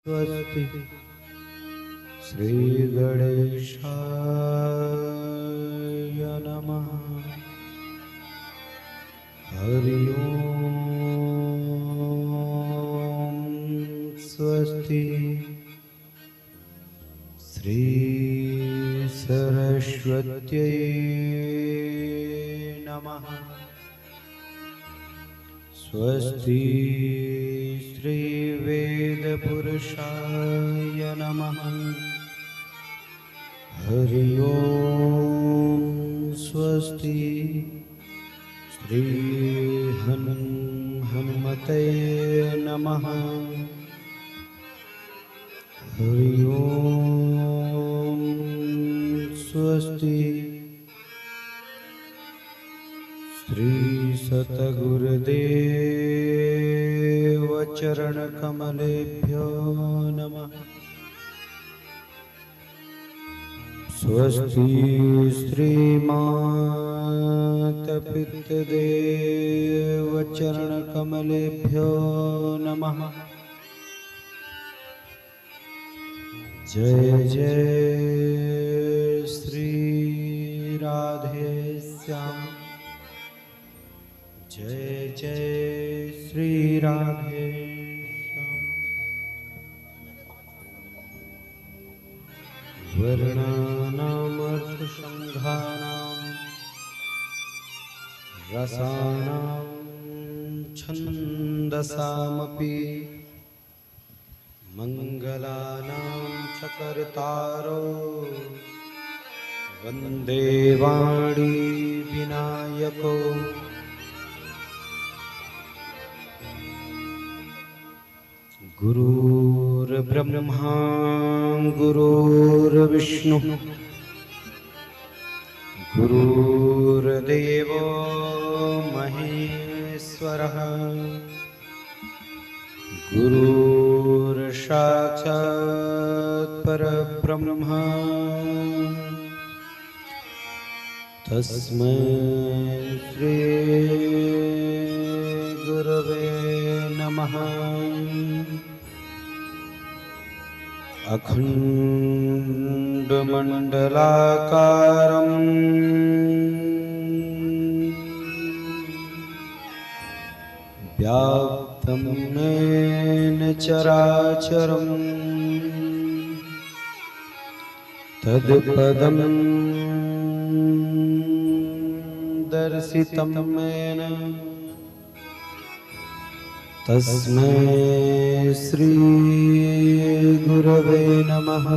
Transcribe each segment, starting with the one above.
स्वस्ति श्री गणेशाय नमः। हरि ओम। स्वस्ति श्री सरस्वत्यै नमः। स्वस्ति श्री वेद पुरुषाय नमः। हरि ओम। स्वस्ति श्री हनुमते नमः। हरि ओम। स्वस्ति श्री सतगुरुदेव चरण कमलेभ्यो नमः। स्वस्ति श्री माता पितृदेव चरण कमलेभ्यो नमः। जय जय श्री राधे श्याम। जय जय श्री राधे श्याम। वर्णानामर्थसंघानां रसानां छन्दसामपि मंगलानां च कर्तारो वन्दे वाणी विनायको। गुरुर्ब्रह्मा गुरुर्विष्णु गुरुर्देवो महेश्वरः। गुरुर्साक्षात् परब्रह्म तस्मै श्री गुरवे नमः। अखण्डमण्डलाकारं व्याप्तं येन चराचरं तत्पदं दर्शितं येन तस्मै श्री गुरवे नमः।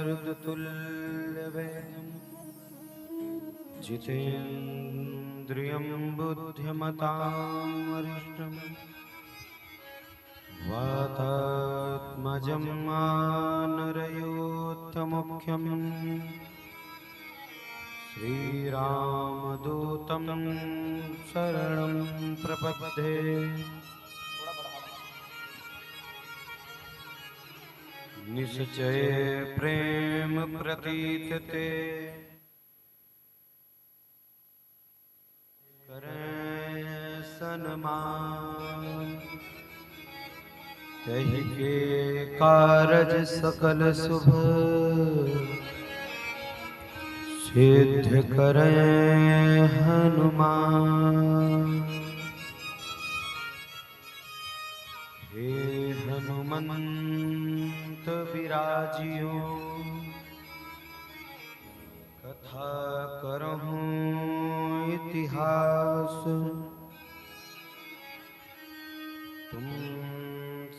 नारदतुल्यवेदं जितेन्द्रियं बुद्धिमतां वरिष्ठं वातात्मजं मानरयोत्तमुख्यं श्रीरामदूतं शरणं प्रपद्ये। निश्चय प्रेम प्रतीत ते करें सन्मान। कहि के कारज सकल शुभ सिद्ध करें हनुमान। हे हनुमंत विराजियो कथा करहूँ इतिहास। तुम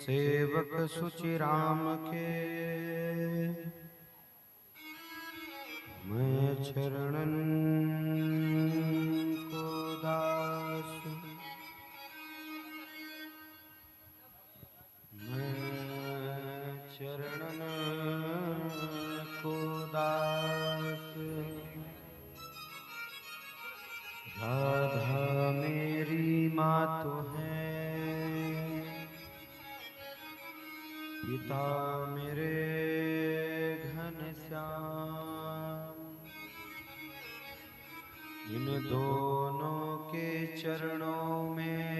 सेवक सुचि राम के मैं चरणन को दास। मैं चरणन को दास। राधा मेरी माँ तो है, पिता मेरे घनश्याम। इन दोनों के चरणों में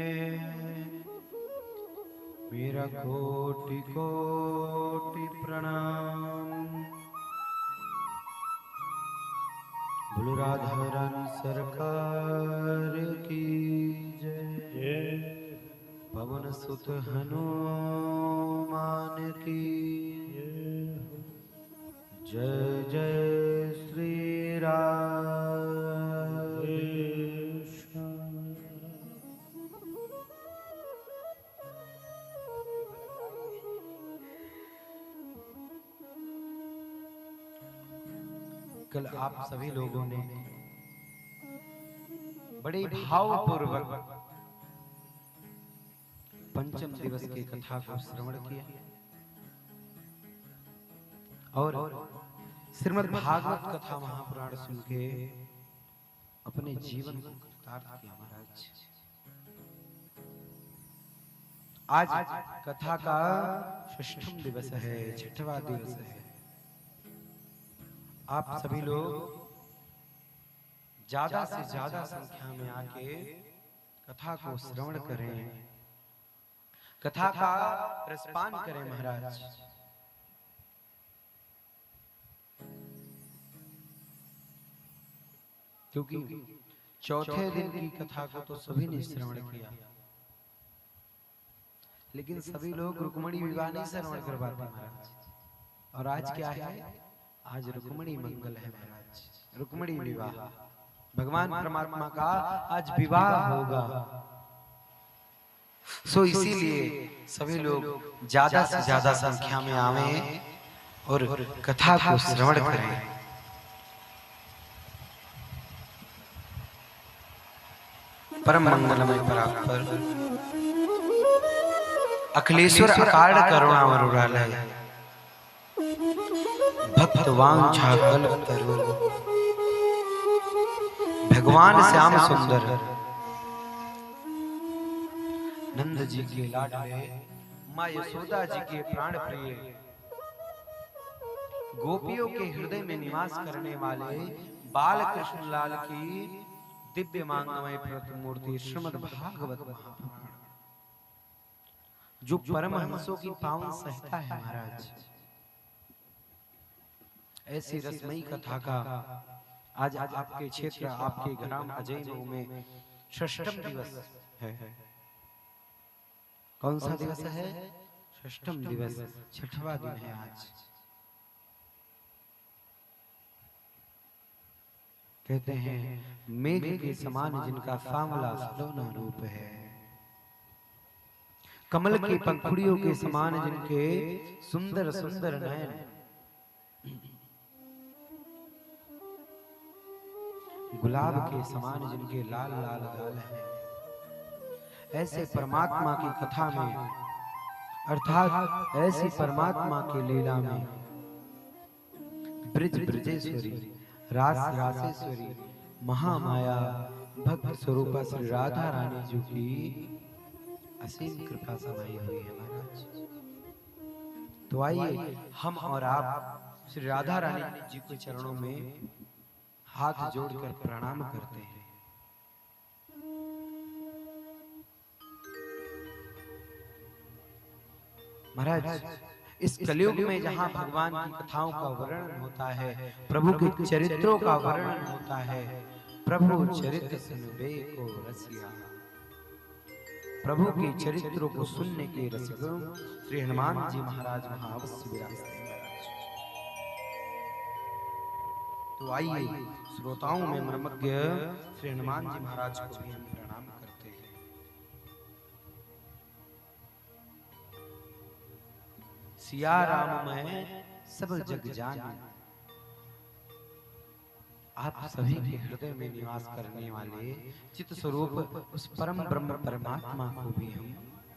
मेरा कोटि कोटि प्रणाम। बोलो राधा रानी सरकार की जय। पवन सुत हनुमान की जय जय श्री राधे। कल आप सभी लोगों ने बड़े भावपूर्वक पंचम दिवस की कथा को श्रवण किया और श्रीमद् भागवत कथा महापुराण सुन के अपने जीवन को कृतार्थ किया। महाराज आज कथा का षष्ठम दिवस है, छठवां दिवस है। आप सभी लोग ज्यादा से ज्यादा संख्या में आके कथा को श्रवण करें, कथा का रसपान करें। महाराज क्योंकि चौथे दिन की कथा को तो सभी ने श्रवण किया, लेकिन सभी लोग रुक्मणी विवाह नहीं श्रवण कर पाते महाराज। और आज क्या है? आज रुक्मणी मंगल है महाराज, रुक्मणी विवाह। भगवान परमात्मा का आज विवाह होगा। सो इसीलिए सभी लोग ज्यादा से ज्यादा संख्या में आवें और कथा को श्रवण करें। परम मंगलमय परात्पर अखिलेश्वर अकारण करुणा वरुणालय भक्त वांछा कल्पतरु भगवान श्याम सुंदर नंद जी के लाडले मां यशोदा जी के प्राण प्रिय गोपियों के हृदय में निवास करने वाले बाल कृष्ण लाल की दिव्य मांगमय प्रतिमूर्ति श्रीमद् भागवत महापुराण, जो परमहंसों की पावन संहिता है महाराज। ऐसी रसमयी कथा का आज आपके क्षेत्र, आपके ग्राम अजयनऊ में षष्ठम दिवस है। कौन सा दिवस है? षष्ठम दिवस, छठवां दिन है आज। कहते हैं मेघ के समान जिनका सांवला सलोना रूप है, कमल की पंखुड़ियों के समान जिनके सुंदर सुंदर नयन, गुलाब के समान जिनके लाल लाल गाल हैं, ऐसे परमात्मा की कथा में अर्थात ऐसी परमात्मा की लीला में ब्रिज ब्रजेश्वरी, रास रासेश्वरी, महामाया भक्त स्वरूपा श्री राधा रानी जी की असीम कृपा समाई हुई है महाराज। तो आइए हम और आप श्री राधा रानी जी के चरणों में हाथ जोड़कर प्रणाम करते हैं। महाराज इस कलयुग में जहां भगवान की कथाओं का वर्णन होता है, प्रभु के चरित्रों का वर्णन होता है, प्रभु चरित्र सुनबे को रसिया, प्रभु के चरित्रों को सुनने के रसिकों श्री हनुमान जी महाराज वहां अवश्य विराजते हैं। तो आइए श्रोताओं में मर्मज्ञ श्री हनुमान जी महाराज को भी हम प्रणाम करते हैं। सिया राम मैं सब जग जानी, आप सभी के हृदय में निवास करने वाले चित्त स्वरूप उस परम ब्रह्म परमात्मा को भी हम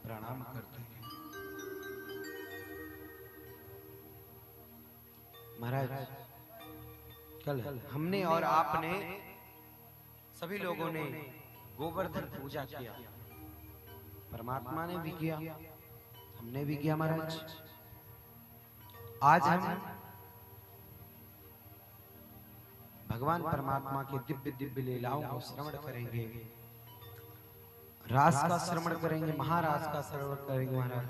प्रणाम करते हैं। महाराज कल हमने और आपने सभी लोगों ने गोवर्धन पूजा किया, परमात्मा ने भी किया, हमने भी किया महाराज। आज हम भगवान परमात्मा के दिव्य दिव्य लीलाओं को श्रवण करेंगे, रास का श्रवण करेंगे, महारास का श्रवण करेंगे महाराज।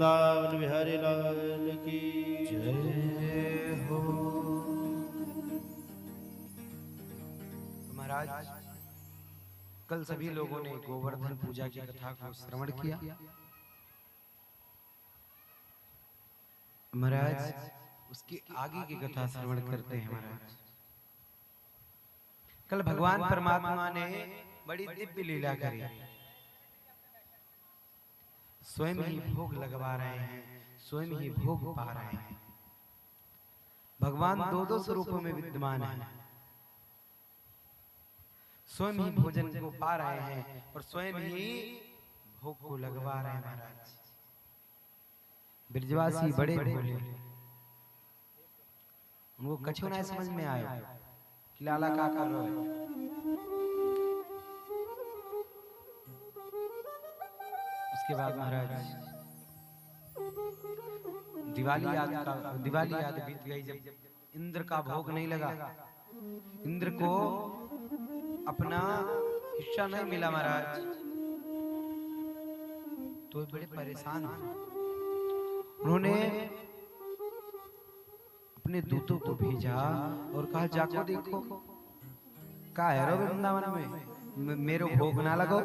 वृंदावन बिहारी लाल की जय हो। महाराज कल सभी लोगों ने गोवर्धन पूजा की कथा को श्रवण किया। महाराज उसके आगे की कथा श्रवण करते हैं। महाराज कल भगवान परमात्मा ने बड़ी दिव्य लीला करी। स्वयं ही भोग लगवा रहे हैं, स्वयं ही भोग पा रहे हैं। भगवान दो दो स्वरूपों में विद्यमान है। स्वयं ही भोजन को पा रहे हैं और स्वयं ही भोग को लगवा रहे हैं। महाराज ब्रजवासी बड़े भोले, उनको कछु नहीं समझ में आया कि लाला का कर रहे हैं। उसके बाद महाराज दिवाली याद बीत गई। जब इंद्र का भोग नहीं लगा, इंद्र को अपना हिस्सा नहीं मिला महाराज, तो बड़े परेशान हुए। उन्होंने अपने दूतों को भेजा और कहा जाको देखो का है रो वृंदावन में मेरो भोग ना लगो।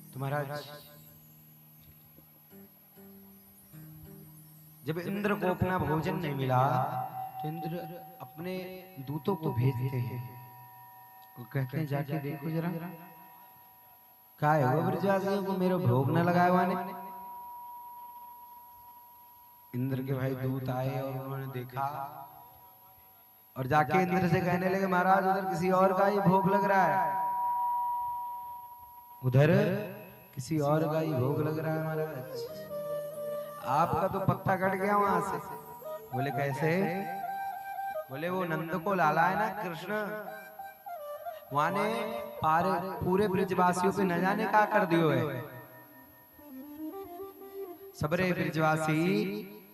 तो महाराज जब इंद्र को अपना भोजन नहीं मिला तो इंद्र अपने दूतों को भेजते हैं और कहते हैं जाके देखो जरा क्या है वो ब्रजवासियों को मेरा भोग न लगाया हुआ ने। इंद्र के भाई दूत आए और उन्होंने देखा और जाके इंद्र से कहने लगे महाराज उधर किसी और का ही भोग लग रहा है, उधर किसी और का ही भोग लग रहा है महाराज, आपका तो पत्ता कट गया वहां से। बोले कैसे? बोले वो नंद को लाला है ना कृष्ण, वहां ने पूरे ब्रजवासियों पे न जाने का कर दियो है। सबरे ब्रजवासी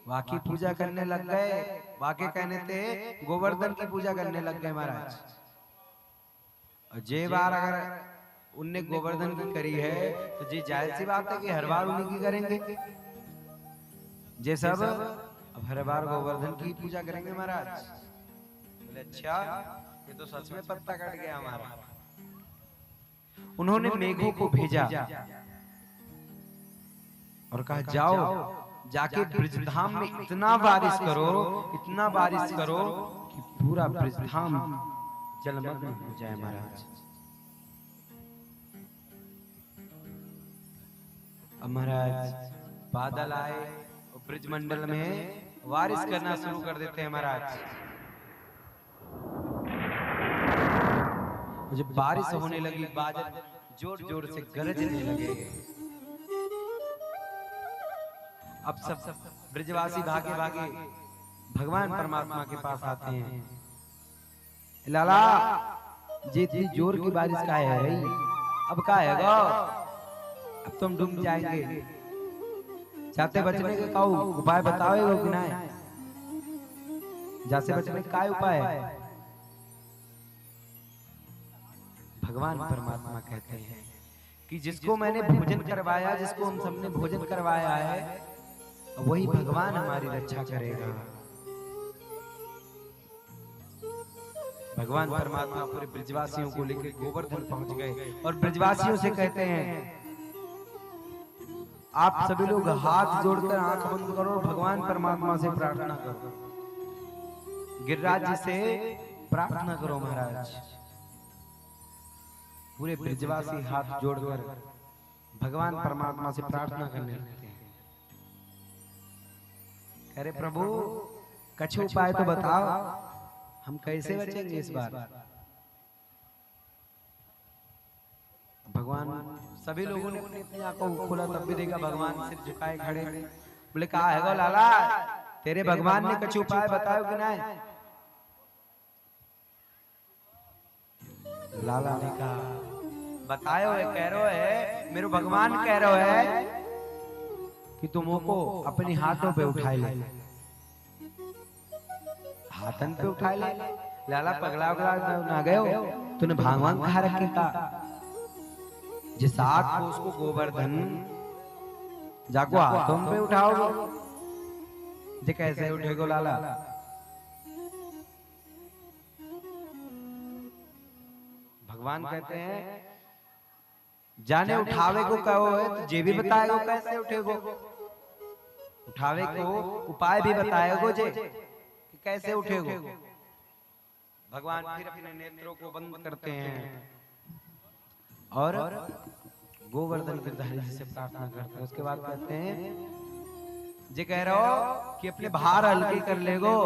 वाकी पूजा करने लग गए, वाके कहने थे गोवर्धन की पूजा करने लग गए महाराज। और जे बार अगर उनने गोवर्धन की करी है तो जी जाहिर सी बात है कि हर बार उन्हीं की करेंगे। जे सब अब हर बार गोवर्धन की पूजा करेंगे महाराज। बोले अच्छा ये तो सच में पत्ता कट गया हमारा। उन्होंने मेघों को भेजा और कहा जाओ जाके ब्रजधाम में इतना बारिश करो कि पूरा ब्रजधाम जलमग्न हो जाए महाराज। अब महाराज बादल आए और ब्रजमंडल में बारिश करना शुरू कर देते हैं महाराज। जब बारिश होने लगी, बादल जोर जोर से गरजने लगे। अब सब ब्रजवासी भागे भागे भगवान परमात्मा के पास आते हैं। लाला जी इतनी जोर की बारिश का है रही, अब का है गो? अब तुम डूब जाएंगे, जाते बचने के का उपाय बताओ कि ना? जासे बचने का उपाय है? भगवान परमात्मा कहते हैं कि जिसको मैंने भोजन करवाया, जिसको हम सबने भोजन करवाया है, वही भगवान हमारी रक्षा करेगा। भगवान परमात्मा पूरे ब्रजवासियों को लेकर गोवर्धन पहुंच गए और ब्रजवासियों से कहते हैं आप सभी लोग हाथ जोड़कर आंख बंद करो, भगवान परमात्मा से प्रार्थना करो, गिरिराज जी से प्रार्थना करो महाराज। पूरे ब्रजवासी हाथ जोड़कर भगवान परमात्मा से प्रार्थना करने लगते हैं। कह रहे प्रभु कुछ उपाय तो बताओ, हम कैसे बचेंगे इस बार? भगवान सभी लोगों ने अपनी आंखों को खोला, तब भी देखा भगवान सिर झुकाए खड़े। बोले कहा है गो लाला, तेरे भगवान ने कुछ उपाय बताओ कि नहीं? लाला ने कहा बतायो है, कह रहे है मेरे भगवान कह रहे है कि तुम को अपने हाथों पे उठाए ले, हाथन पे उठाए ले। लाला पगला उगला ना गए हो, तूने भांगवान खा रखे का। जिस आग को उसको गोवर्धन जाको हाथों पे उठाओगे, जे कैसे उठेगो लाला। भगवान कहते हैं जाने उठावे को कहो है तो जे भी बताएगो कैसे उठेगो, उठावे को उपाय भी बताएगो जे कि कैसे उठेगो। भगवान फिर अपने नेत्रों को बंद करते हैं और गोवर्धन गिरधारी जी से प्रार्थना करते हैं। उसके बाद कहते हैं जे कह रहे हो कि अपने भार हल्के कर लेगो,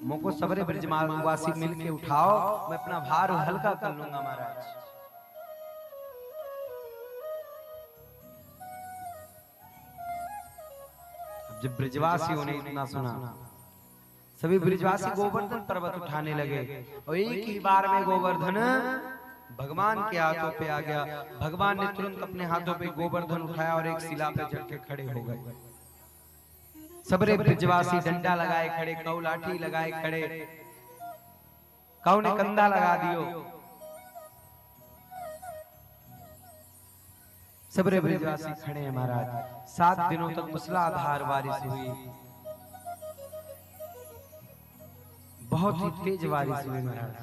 मोको सबरे ब्रजवासी मिलके उठाओ, मैं अपना भार हल्का कर लूंगा महाराज। जब ब्रजवासियों ने इतना सुना, सभी ब्रजवासी गोवर्धन पर्वत उठाने लगे और एक ही बार में गोवर्धन भगवान के हाथों पे आ गया। भगवान ने तुरंत अपने हाथों पे गोवर्धन उठाया और एक शिला पे चढ़ के खड़े हो गए। सबरे ब्रजवासी डंडा लगाए खड़े, कौ लाठी लगाए खड़े, कौ ने कंधा लगा दियो। सबरे ब्रजवासी खड़े हैं महाराज। 7 दिनों तक मूसलाधार बारिश हुई, बहुत ही तेज बारिश हुई महाराज।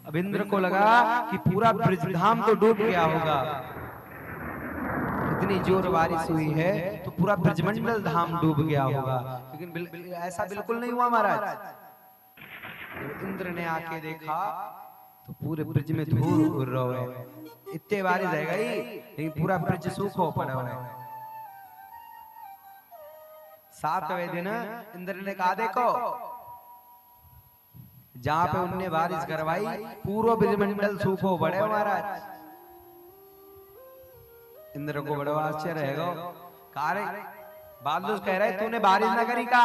अब इंद्र को लगा कि पूरा ब्रजधाम तो डूब गया होगा, इतनी जोर बारिश हुई है तो पूरा ब्रजमंडल धाम डूब गया होगा। लेकिन ऐसा बिल्कुल नहीं हुआ महाराज। जब इंद्र ने आके देखा तो पूरे ब्रज में धूल उड़ रहा है, इतने बारिश है गई लेकिन पूरा ब्रज सूखो पड़ा है। 7वें दिन इंद्र ने कहा देखो जहां पे उनने बारिश करवाई पूरा ब्रजमंडल सूखो पड़े महाराज। इंद्र को बड़ा आश्चर्य रहेगा, कार्य बादल कह रहे तूने बारिश ना करी का।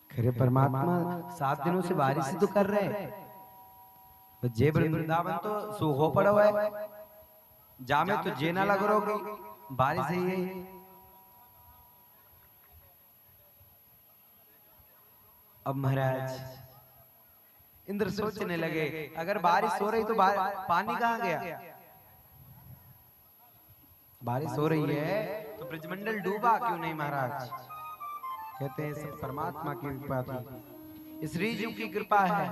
खरे परमात्मा 7 दिनों से बारिश ही तो कर रहे, जे वृंदावन तो सूखो पड़ा हुआ है, जामे तो जेना लग रहोगी बारिश ही है। अब महाराज इंद्र सोचने लगे अगर बारिश हो रही तो पानी कहां गया, बारिश हो रही है तो ब्रजमंडल डूबा क्यों नहीं महाराज। कहते हैं सब परमात्मा की कृपा थी, श्री जी की कृपा है।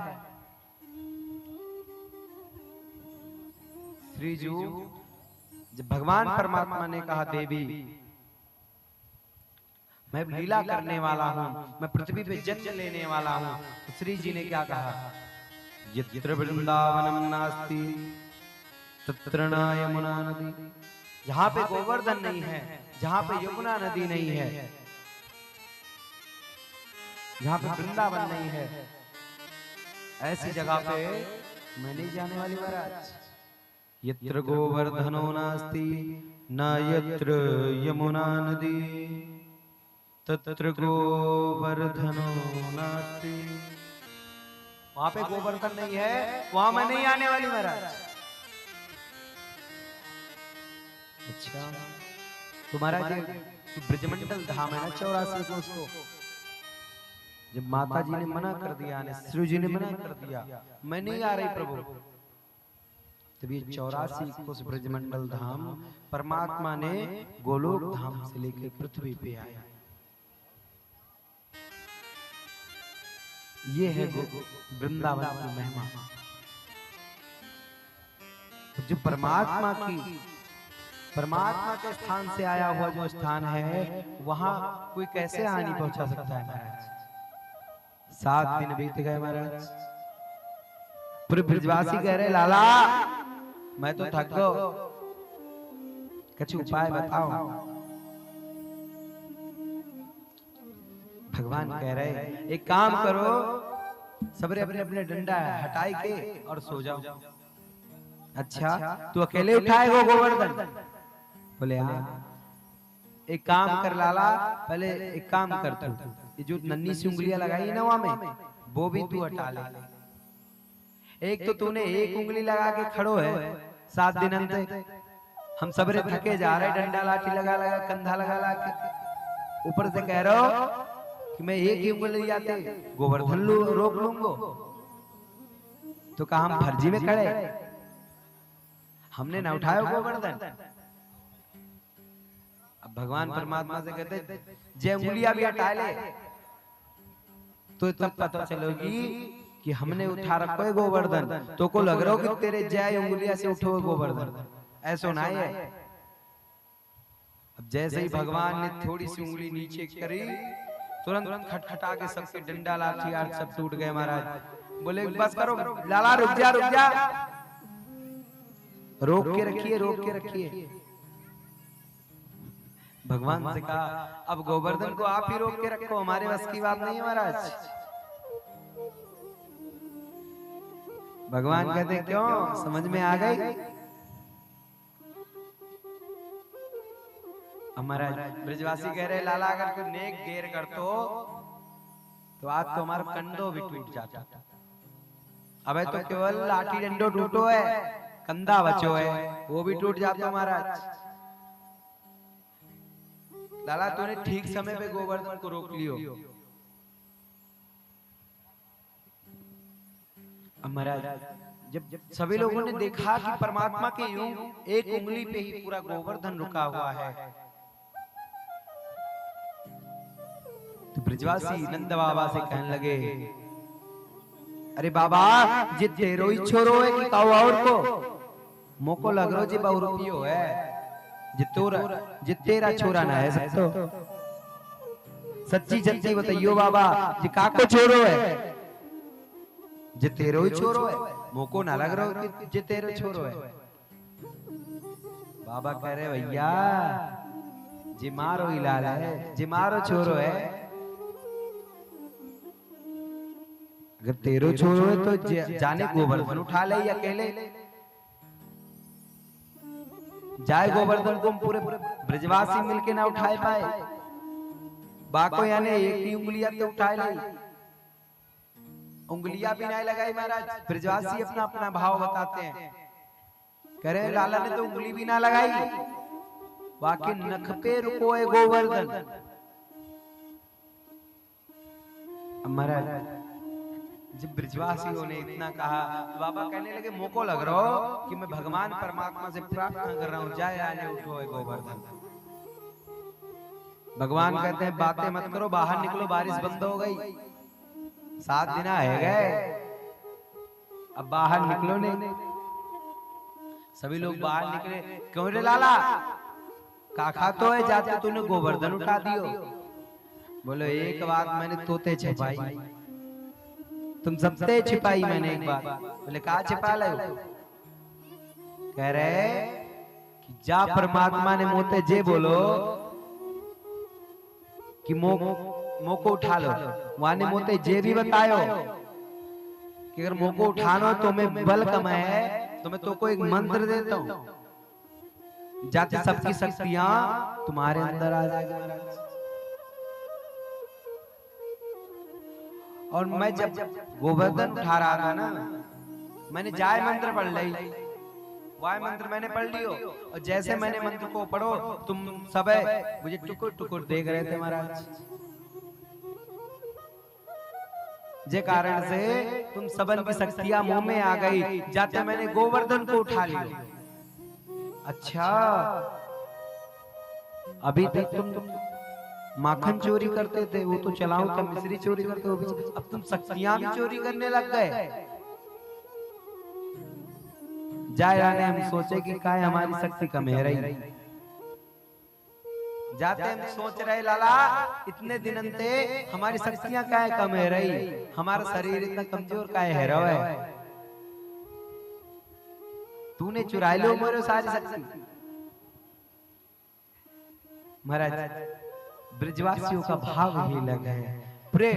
श्री जी जब भगवान परमात्मा ने कहा देवी मैं लीला करने वाला हूं, मैं पृथ्वी पे जन्म लेने वाला हूं, तो श्री जी ने क्या कहा, यत्र वृंदावनम नास्ति तत्र न यमुना नदी। जहां पे गोवर्धन नहीं है, जहां पे यमुना नदी नहीं है, जहां पे वृंदावन नहीं है, ऐसी जगह पे मैं नहीं जाने वाली महाराज। यत्र गोवर्धनो नास्ति न यत्र यमुना नदी तत्र गोवर्धनो नास्ति। वहां पे गोवर्धन नहीं है, वहां मैं नहीं आने वाली महाराज। अच्छा तुम्हारा जो ब्रजमंडल धाम है ना 84 कोस को, जब माता जी ने मना कर दिया, श्री जी ने मना कर दिया मैं नहीं आ रही प्रभु, तब ये 84 कोस ब्रजमंडल धाम परमात्मा ने गोलोक धाम से लेकर पृथ्वी पे आया। ये है वृंदावन की महिमा। जो परमात्मा के स्थान से आया हुआ जो स्थान है वहां कोई कैसे हानि पहुंचा सकता है महाराज। 7 दिन बीत गए महाराज, पूरे ब्रजवासी कह रहे लाला मैं तो थक गो, कुछ उपाय बताओ। भगवान कह रहे एक काम करो, सबरे अपने अपने डंडा हटाई के और सो जाओ। अच्छा तू अकेले उठाएगा गोवर्धन? बोले हाँ। एक काम कर लाला, पहले एक काम कर तू ये जो नन्ही सी उंगलियां लगाई ना वहां में वो भी तू हटा ले। एक तो तूने एक उंगली लगा के खड़ो है 7 दिन अंत, हम सबरे थके जा रहे, डंडा लाठी लगा लगा, कंधा लगा लगा के, ऊपर से कह रहे हो कि मैं एक ही उंगली आते गोवर्धन रोक लूंगो। तो कहा हम फर्जी में खड़े, हमने ना उठाया गोवर्धन। अब भगवान परमात्मा से कहते जे उंगलियां भी हटा ले तो तब पता चलेगी कि हमने उठा रखो है गोवर्धन। तो को लग रहा हो कि तेरे जय उंगलियां से उठो गोवर्धन, ऐसा ना है। अब जैसे ही भगवान ने थोड़ी सी उंगली नीचे करी, तुरंत खटखटा के सबके डंडा लाठी आर सब टूट गए महाराज। बोले बस करो लाला, रुक जा रुक जा, रोक के रखिए रोक के रखिए। भगवान से कहा अब गोवर्धन को आप ही रोक के रखो, हमारे बस की बात नहीं है महाराज। भगवान कहते क्यों, समझ में आ गई? हमारा ब्रजवासी कह रहे लाला अगर कोई नेक देर कर तो आज तो हमारा कंधो भी टूट जाता। अबे तो केवल लाठी डंडो टूटो है, कंधा बचो है वो भी टूट जाता महाराज। लाला तूने ठीक समय पे गोवर्धन को रोक लियो। महाराज जब सभी लोगों ने देखा कि परमात्मा के यूं एक उंगली पे ही पूरा गोवर्धन रुका हुआ है, तो ब्रजवासी नंद बाबा से कहने लगे अरे बाबा जे तेरो ही छोरो है कि काऊ और को मोको लग रो जी बहुरूपियो है, जे तेरा छोरा ना है सब तो सच्ची सच्ची बताइयो बाबा जी काको छोरो है, जे तेरो ही छोरो है, मोको ना लग रहा कि जे तेरो छोरो है। बाबा कह रहे भैया जे मारो ही लाल है, जे मारो छोरो है, अगर तेरो छोरो है तो जाने गोवर्धन उठा ले या अकेले जाए। गोवर्धन को पूरे ब्रजवासी मिलके ना उठाए पाए, बाको यानी एक ही उंगलियां तो उठाए ले, उंगलियां भी नहीं लगाई महाराज। ब्रजवासी अपना अपना भाव बताते हैं, कह रहे लाला ने तो उंगली भी ना लगाई, बाकी नख पे रुको है गोवर्धन। महाराज जब ब्रजवासियों ने इतना कहा तो बाबा कहने लगे मोको लग रहा हो कि मैं भगवान परमात्मा से प्रार्थना कर रहा हूँ, जाए आने उठो है गोवर्धन। भगवान कहते हैं बातें मत करो, बाहर निकलो, बारिश बंद हो गई, 7 दिन है गए, अब बाहर निकलो नहीं। सभी लोग बाहर निकले, क्यों रे लाला काका तो है जाते तूने गोवर्धन उठा दियो। बोलो एक बात मैंने तोते छिपाई, तुम सबसे छिपाई मैंने एक बात। बोले कहा छिपा लो? कह रहे कि जा परमात्मा ने मोते जे बोलो कि मोको उठा लो, वाने मोते जे भी बतायो कि अगर मोको उठानो तो मैं बल कम है तो मैं तो को एक मंत्र देता हूं, जाते सबकी शक्तियां तुम्हारे अंदर आ जाएगी महाराज। और मैं जब गोवर्धन उठा रहा था ना, मैंने जाय मंत्र पढ़ ली, वाय मंत्र मैंने पढ़ लियो, और जैसे मैंने मंत्र को पढ़ो तुम सब मुझे टुकुर टुकुर देख रहे थे महाराज। जे कारण से तुम सबन की शक्तियां मुंह में आ गई, जाते मैंने गोवर्धन को उठा लिया। अच्छा अभी तक तुम माखन चोरी करते थे, वो तो चलाओ, तुम मिश्री चोरी करते हो, अब तुम शक्तियां भी चोरी करने लग गए। जाए जाने हम सोचे कि काय हमारी शक्ति कम है रही, जाते हम सोच रहे लाला इतने दिन अंते हमारी शक्तियां काय कम है रही, हमारा शरीर इतना कमजोर काय है रहा है, तूने चुरा लो मेरे सारी शक्ति। महाराज ब्रजवासियों का भाव ही लगा है, पूरे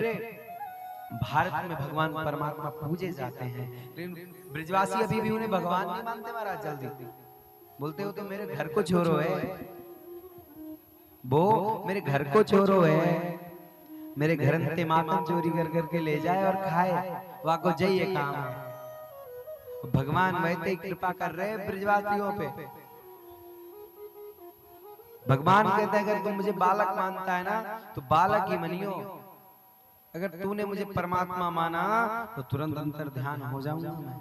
भारत में भगवान परमात्मा पूजे जाते हैं, लेकिन ब्रजवासी अभी भी उन्हें भगवान नहीं मानते महाराज। जल्दी बोलते हो तो मेरे घर को छोड़ो है, वो मेरे घर को छोड़ो है, मेरे घर अंते माखन चोरी कर करके ले जाए और खाए, वाको जाइए काम है। भगवान वैसे ही कृपा कर रहे हैं ब्रजवासियों पे, भगवान कहते हैं अगर तुम मुझे बालक मानता है ना तो बालक ही मनियो, अगर तूने मुझे परमात्मा माना तो तुरंत अंतर ध्यान हो जाऊंगा मैं।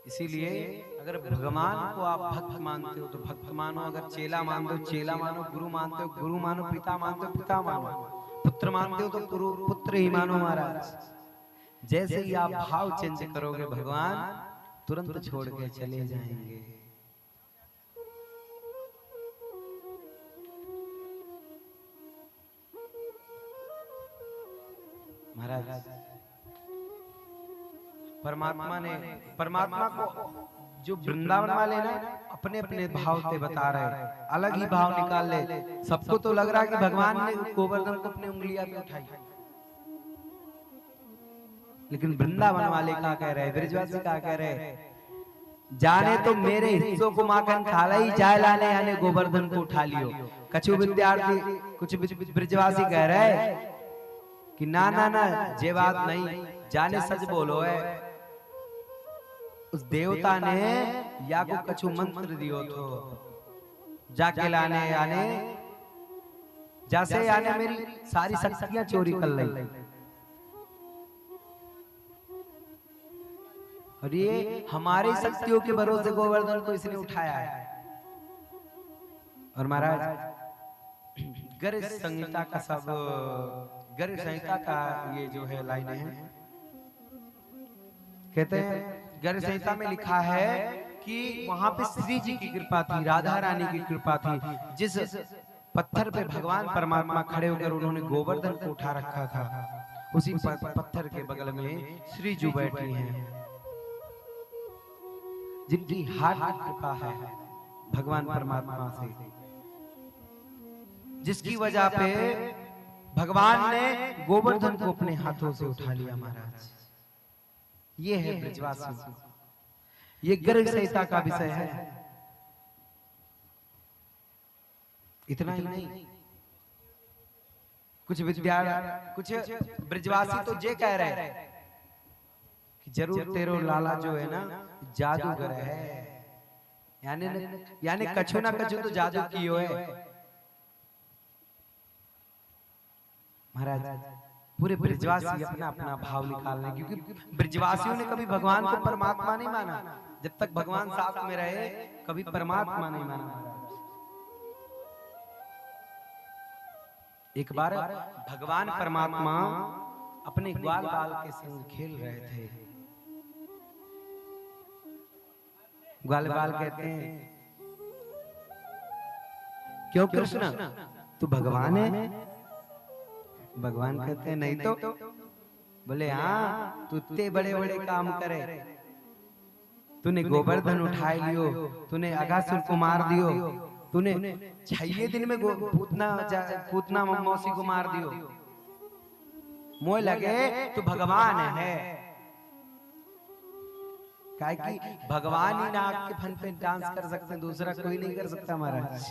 इसीलिए अगर भगवान को आप भक्त मानते हो तो भक्त मानो, अगर चेला मानते हो चेला मानो, गुरु मानते हो गुरु मानो, पिता मानते हो पिता मानो, पुत्र मानते हो तो पुत्र ही मानो महाराज। जैसे ही आप भाव चेंज करोगे भगवान तुरंत छोड़ के चले जाएंगे। महाराज परमात्मा को जो वृंदावन वाले ना अपने अपने भाव से बता रहे, अलग ही भाव निकाल ले। सबको तो लग रहा है कि भगवान ने गोवर्धन को अपने उंगलियां पे उठाई, लेकिन वृंदावन वाले क्या कह रहे, ब्रजवासी क्या कह रहे, जाने तो मेरे हिस्सों को माखन खा लाई, चाय लाने आने गोवर्धन को उठा लियो। कछु विद्यार्थी कुछ ब्रजवासी कह रहे कि ना ना ना ये बात नहीं, जाने सच बोलो है, उस देवता ने या को कछु मंत्र दियो तो जाके लाने आने, जैसे आने मेरी सारी शक्तियां चोरी कर ली। और ये हमारी शक्तियों के भरोसे गोवर्धन को इसने उठाया है। और महाराज गर्ग संहिता का सब, गर्ग संहिता का ये जो है लाइनें हैं, कहते हैं गर्ग संहिता में लिखा है कि वहां पे श्री जी की कृपा थी, राधा रानी की कृपा थी। जिस पत्थर पे भगवान परमात्मा खड़े होकर उन्होंने गोवर्धन को उठा रखा था, उसी पत्थर के बगल में श्री जी बैठी हैं, जिनकी हाथ की कृपा है भगवान परमात्मा से, जिसकी वजह पे भगवान ने गोवर्धन को अपने हाथों से उठा लिया। महाराज ये है ब्रजवासी, ये गर्ग संहिता का विषय है। इतना ही नहीं, कुछ ब्रजवासी तो ये कह रहे हैं कि जरूर तेरो लाला जो है ना जादूगर है, यानी कछु ना कछु तो जादू कियो है। महाराज पूरे ब्रजवासी अपना अपना भाव निकाल रहे, क्योंकि ब्रजवासियों ने कभी भगवान को परमात्मा नहीं माना। जब तक भगवान साथ में रहे कभी परमात्मा नहीं माना। एक बार भगवान परमात्मा अपने ग्वाल बाल के संग खेल रहे थे। ग्वाल बाल कहते हैं क्यों कृष्ण तू भगवान है? भगवान कहते हैं नहीं तो। बोले हाँ, तू इतने बड़े बड़े काम करे, तूने गोवर्धन उठा लियो, तूने अगासुर को मार दियो, तूने 6 दिन में पूतना मौसी को मार दियो, मोह लगे तू भगवान है। काहे कि भगवान ही नाक के फन पे डांस कर सकते हैं, दूसरा कोई नहीं कर सकता। महाराज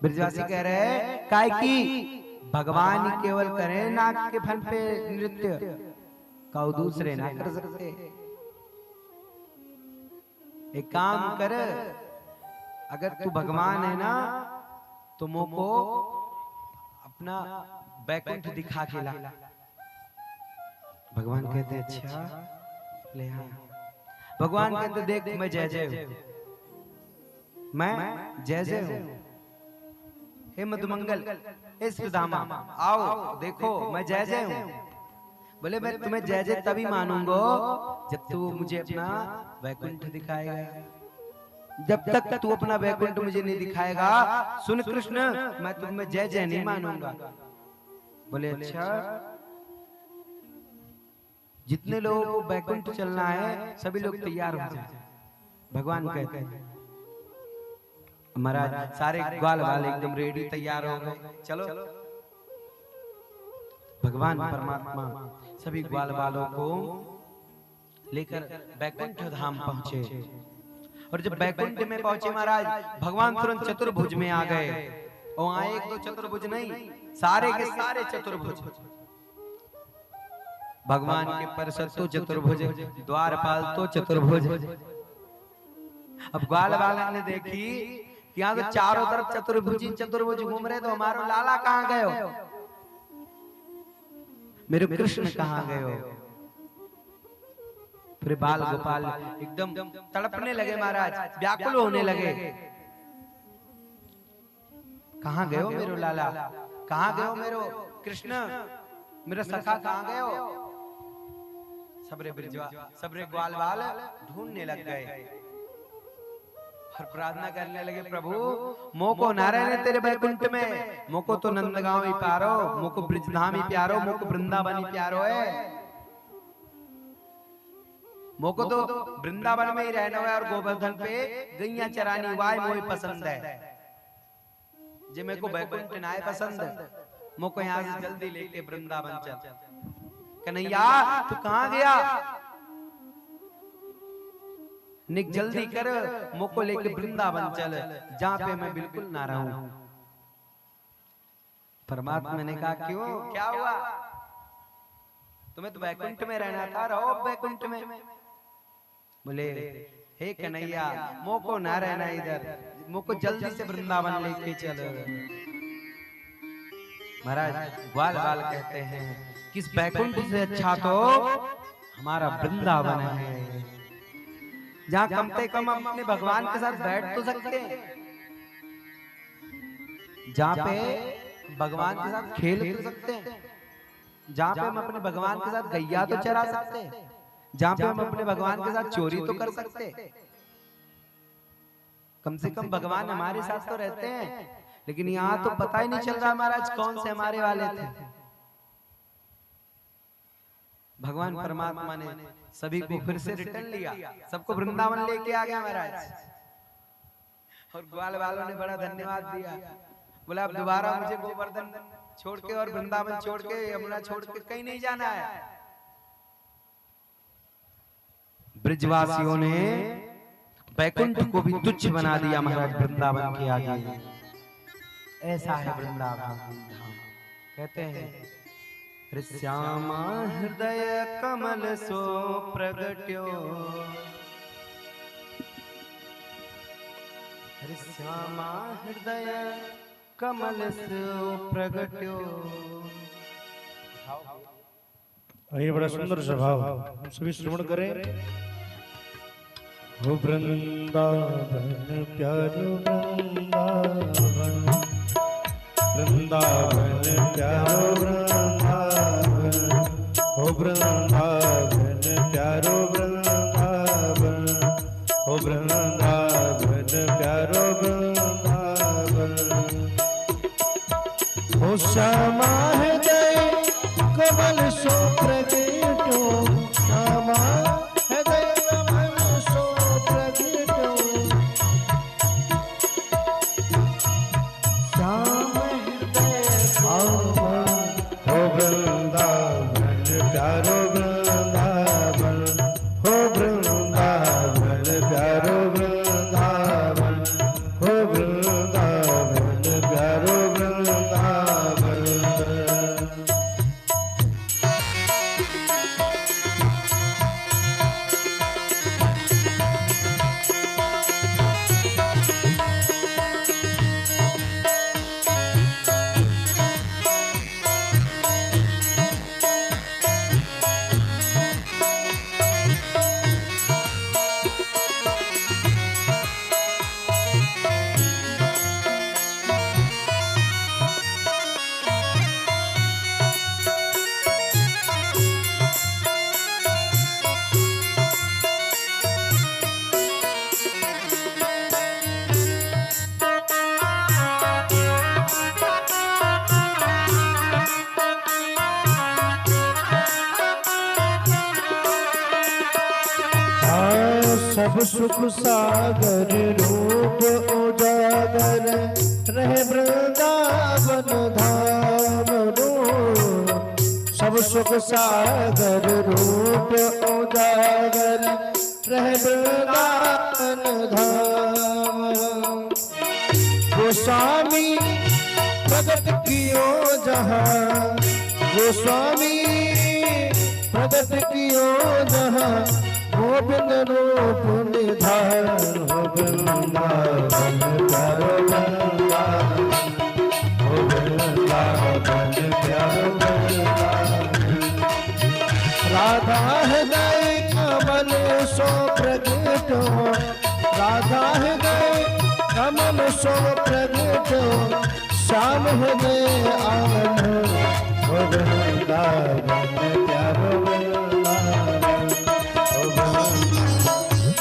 ब्रजवासी कह रहे हैं काहे कि भगवान ही केवल करें नाक के फन पे नृत्य, कौ दूसरे ना कर सकते। एक काम कर, अगर तू भगवान है ना तो मोको अपना बैकुंठ दिखा के ला। भगवान कहते हैं अच्छा ले हाँ। भगवान कहते देख मैं जय जय हूं, मैं जय जय हूं, हे मधुमंगल हे सुदामा आओ देखो मैं जय जय हूं। बोले मैं तुम्हें जय जय तभी मानूंगा जब तू मुझे अपना वैकुंठ दिखाएगा। जब तक तू अपना वैकुंठ मुझे नहीं दिखाएगा, सुन कृष्ण, मैं तुम्हें जय जय नहीं मानूंगा। बोले अच्छा, जितने लोगों को वैकुंठ चलना है सभी लोग तैयार हो जाए। भगवान कहते हैं महाराज सारे ग्वाल वाले एकदम रेडी तैयार हो गए, चलो। भगवान परमात्मा सभी ग्वाल वालों को लेकर बैकुंठ धाम पहुंचे। और जब बैकुंठ में पहुंचे महाराज, भगवान तुरंत चतुर्भुज में आ गए। और वहां एक दो चतुर्भुज नहीं, सारे के सारे चतुर्भुज। भगवान के परिषद तो चतुर्भुज, द्वारपाल तो चतुर्भुज। अब ग्वाल बालन ने देखी कि यहाँ तो चारों तरफ चतुर्भुज घूम रहे, तो हमारो लाला कहाँ गए हो, मेरे कृष्ण कहाँ गए हो। फिर बाल गोपाल एकदम तड़पने लगे महाराज, व्याकुल होने लगे। कहाँ गए हो मेरो लाला, कहाँ गए हो मेरो कृष्ण, मेरा सखा कहाँ गए हो। सबरे ग्वाल बाल ढूंढने लग गए और प्रार्थना करने लगे, प्रभु मोको नारायण तेरे बैकुंठ में, मोको तो नंदगांव ही प्यारो, मोको ब्रिजधाम ही प्यारो, मोको वृंदावन ही प्यारो है, मोको तो वृंदावन में ही रहना है और गोवर्धन पे गैया चरानी वाय मोही पसंद है, जे मेरे को बैकुंठ ना है पसंद, मोको यहाँ से जल्दी लेके वृंदावन चल। कन्हैया तू कहाँ गया, निक जल्दी कर, मोको लेके वृंदावन चल, जहाँ पे मैं बिल्कुल ना रहूं। परमात्मा ने कहा क्यों, क्या हुआ, तुम्हें तो बैकुंठ में रहना था, रहो बैकुंठ में। बोले हे कन्हैया मोको ना रहना इधर, मोको जल्दी से वृंदावन लेके चलो। महाराज ग्वाल बाल कहते हैं किस बैकुंठ से अच्छा तो हमारा वृंदावन है, जहां कम से कम हम अपने भगवान के साथ बैठ तो सकते हैं, जहां पे भगवान के साथ खेल तो सकते हैं, जहां पे हम अपने भगवान के साथ गैया तो चरा सकते हैं, जहां पे हम अपने भगवान के साथ चोरी तो कर सकते हैं। कम से कम भगवान हमारे साथ तो रहते हैं, लेकिन यहाँ तो पता ही नहीं चल रहा महाराज कौन से हमारे वाले थे। भगवान परमात्मा ने सभी को फिर से रिटर्न लिया, सबको वृंदावन लेके आ गया महाराज। और ग्वाल वालों ने बड़ा धन्यवाद दिया, बोला अब दोबारा मुझे गोवर्धन छोड़ के और वृंदावन छोड़ के यमुना छोड़ के कहीं नहीं जाना है। ब्रिजवासियों ने बैकुंठ को भी तुच्छ बना दिया महाराज वृंदावन के आगे। ऐसा है वृंदावन धाम। कहते हैं श्यामा हृदय कमल सो प्रगट्यो, श्यामा हृदय कमल सो प्रगट्यो। ये बड़ा सुंदर स्वभाव, हम सभी श्रवण करें। हो वृंदावन प्यारो वृंदावन, वृंदावन प्यारो वृंदावन, हो वृंदावन प्यारो वृंदावन, हो वृंदावन प्यारो वृंदावन, हो श्यामा हृदय कमल सो प्रगट्यो, श्यामा हृदय कमल सो प्रगट्यो, श्याम हृदय हो वृंदावन प्यारो वृंदावन, हो वृंदावन प्यारो वृंदावन, हो वृंदावन प्यारो वृंदावन। सब सुख सागर रूप उजागर रहे वृंदावन धाम रो, सब सुख सागर रूप उजागर रहे वृंदावन धाम। गोस्वामी प्रकट कियो जहाँ, गोस्वामी प्रगट कियो जहाँ गोविंद रूप निधान हो वृंदावन प्यारो वृंदावन हो वृंदावन प्यारो वृंदावन राधा हृदय कमल सो प्रगट हो राधा हृदय कमल सो प्रगट हो श्याम हृदय आनंद हो वृंदावन प्यारो वृंदावन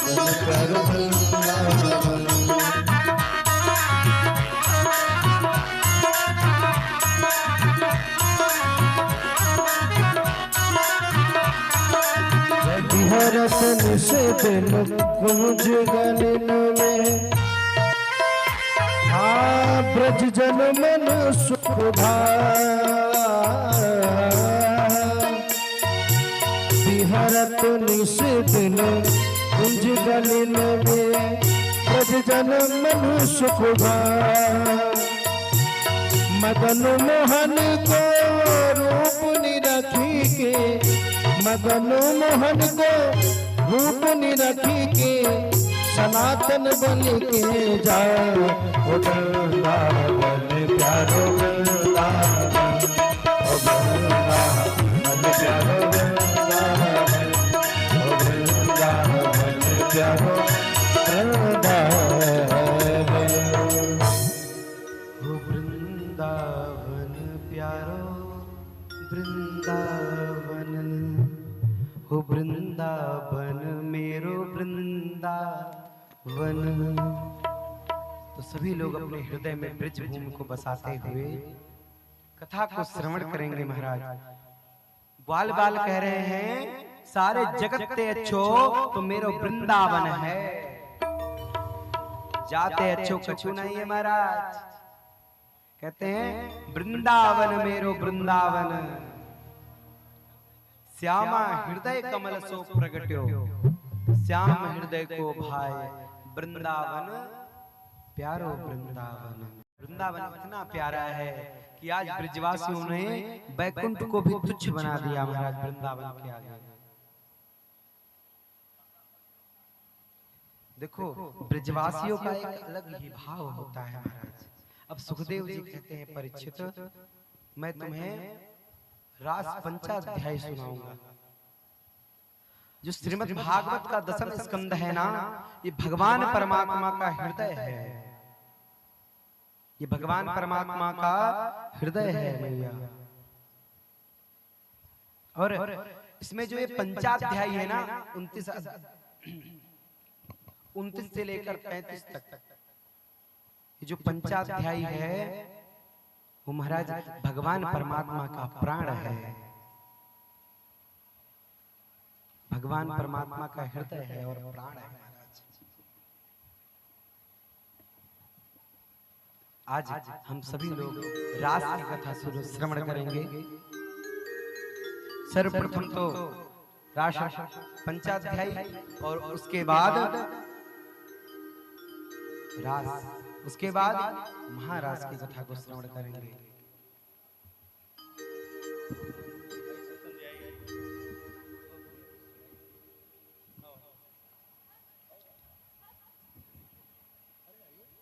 हो वृंदावन प्यारो वृंदावन हरत निसे दिन कुंज गलिन में ब्रज जन मन सुख बिहरत निसे दिन कुंज गलिन में ब्रज जन मन सुख मदन मोहन को रूप निरखी के मदन मोहन को रूप निरखी के सनातन बन के जाओ वृंदावन प्यारो वृंदावन वृंदावन प्यारो वृंदावन वृंदावन प्यारो वृंदावन प्यारो वृंदावन हो वृंदावन मेरो वृंदावन। तो सभी लोग अपने हृदय में ब्रज भूमि को बसाते हुए कथा को श्रवण करेंगे। महाराज बाल बाल कह रहे हैं सारे जगत ते अच्छो तो मेरो वृंदावन है, जाते अच्छो कछु नहीं है। महाराज कहते हैं वृंदावन मेरो वृंदावन श्यामा हृदय कमल सो प्रगट्यो श्याम हृदय को भाई वृंदावन प्यारो वृंदावन। वृंदावन इतना प्यारा है कि आज ब्रजवासियों ने बैकुंठ को भी तुच्छ बना दिया। महाराज वृंदावन के आगे देखो ब्रजवासियों का एक अलग ही भाव होता है। महाराज अब सुखदेव जी कहते हैं परीक्षित मैं तुम्हें रास पंचाध्याय सुनाऊंगा। जो श्रीमद् भागवत का दसम स्कंद है ना, ये भगवान परमात्मा का हृदय है, ये भगवान परमात्मा का हृदय है मैया। और इसमें जो ये पंचाध्याय है ना 29 से लेकर 35 तक ये जो पंचाध्यायी है वो महाराज भगवान परमात्मा का प्राण है, भगवान परमात्मा का हृदय है और प्राण है। महाराज आज हम सभी लोग रास की कथा श्रवण करेंगे। सर्वप्रथम तो रास पंचाध्यायी और उसके बाद रास, उसके बाद महारास की कथा को श्रवण करेंगे।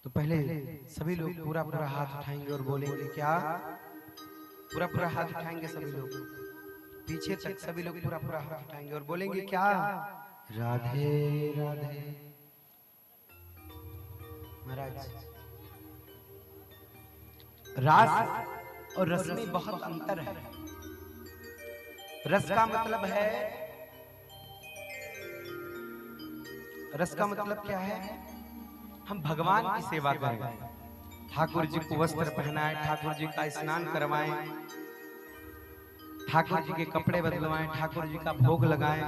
तो पहले सभी लोग पूरा पूरा हाथ उठाएंगे और बोलेंगे क्या? पूरा पूरा हाथ उठाएंगे सभी लोग, पीछे तक सभी लोग पूरा पूरा हाथ उठाएंगे और बोलेंगे क्या? राधे राधे। महाराज रास और रस में बहुत अंतर है। रस का मतलब है, रस का मतलब क्या है? हम भगवान की सेवा करें, ठाकुर जी को वस्त्र पहनाएं, ठाकुर जी का स्नान करवाएं, ठाकुर जी के कपड़े बदलवाएं, ठाकुर जी का भोग लगाएं,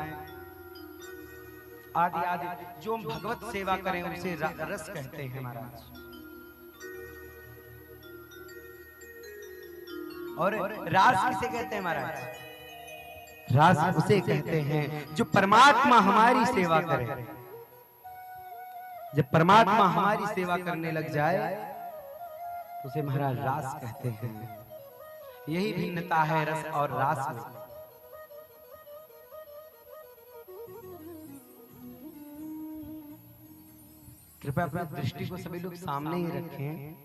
आदि आदि जो हम भगवत सेवा करें उसे रस कहते हैं महाराज। और रास किसे कहते हैं महाराज? रास उसे कहते हैं जो परमात्मा हमारी सेवा करे। जब परमात्मा हमारी सेवा करने लग जाए तो उसे महाराज रास कहते हैं। यही भिन्नता है रस और रास में। कृपया अपनी दृष्टि को सभी लोग सामने ही रखें।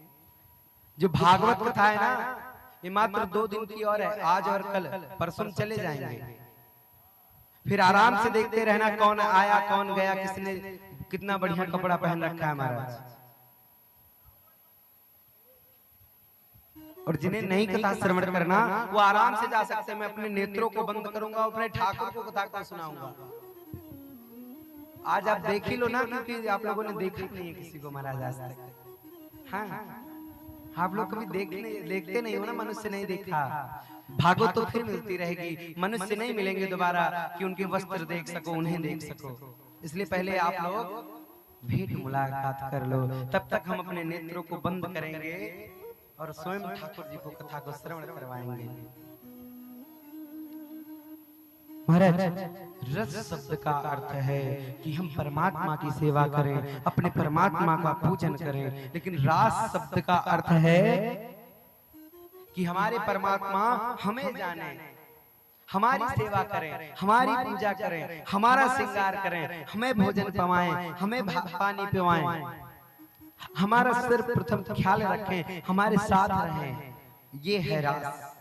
जो भागवत कथा है ना, ये मात्र 2 दिन की और है, आज और कल, परसों चले जाएंगे। फिर आराम से देखते रहना कौन आया कौन गया, किसने कितना बढ़िया कपड़ा पहन रखा है महाराज। और जिन्हें नहीं कथा श्रवण करना वो आराम से जा सकते हैं। मैं अपने नेत्रों को बंद करूंगा, अपने ठाकुर को कथा को सुनाऊंगा। आज आप देख ही लो ना, क्योंकि आप लोगों ने देखा नहीं है किसी को महाराज आज तक। हाँ, आप लोग कभी देखते नहीं हो ना, मनुष्य नहीं देखा। भागवत तो फिर मिलती रहेगी, मनुष्य नहीं मिलेंगे दोबारा कि उनके वस्त्र देख सको, उन्हें देख सको। इसलिए पहले आप लोग भेंट मुलाकात कर लो, तब तक हम अपने नेत्रों को बंद करेंगे और स्वयं ठाकुर जी को कथा को श्रवण करवाएंगे। महाराज, रस शब्द का अर्थ है कि हम परमात्मा की सेवा करें, अपने परमात्मा का पूजन करें। लेकिन रास शब्द का अर्थ है कि हमारे परमात्मा हमें जाने, हमारी सेवा करें, हमारी पूजा करें, हमारा श्रृंगार करें, हमें भोजन पवाएं, हमें पानी पिवाएं, हमारा सिर प्रथम ख्याल रखें, हमारे साथ रहें। ये है रास।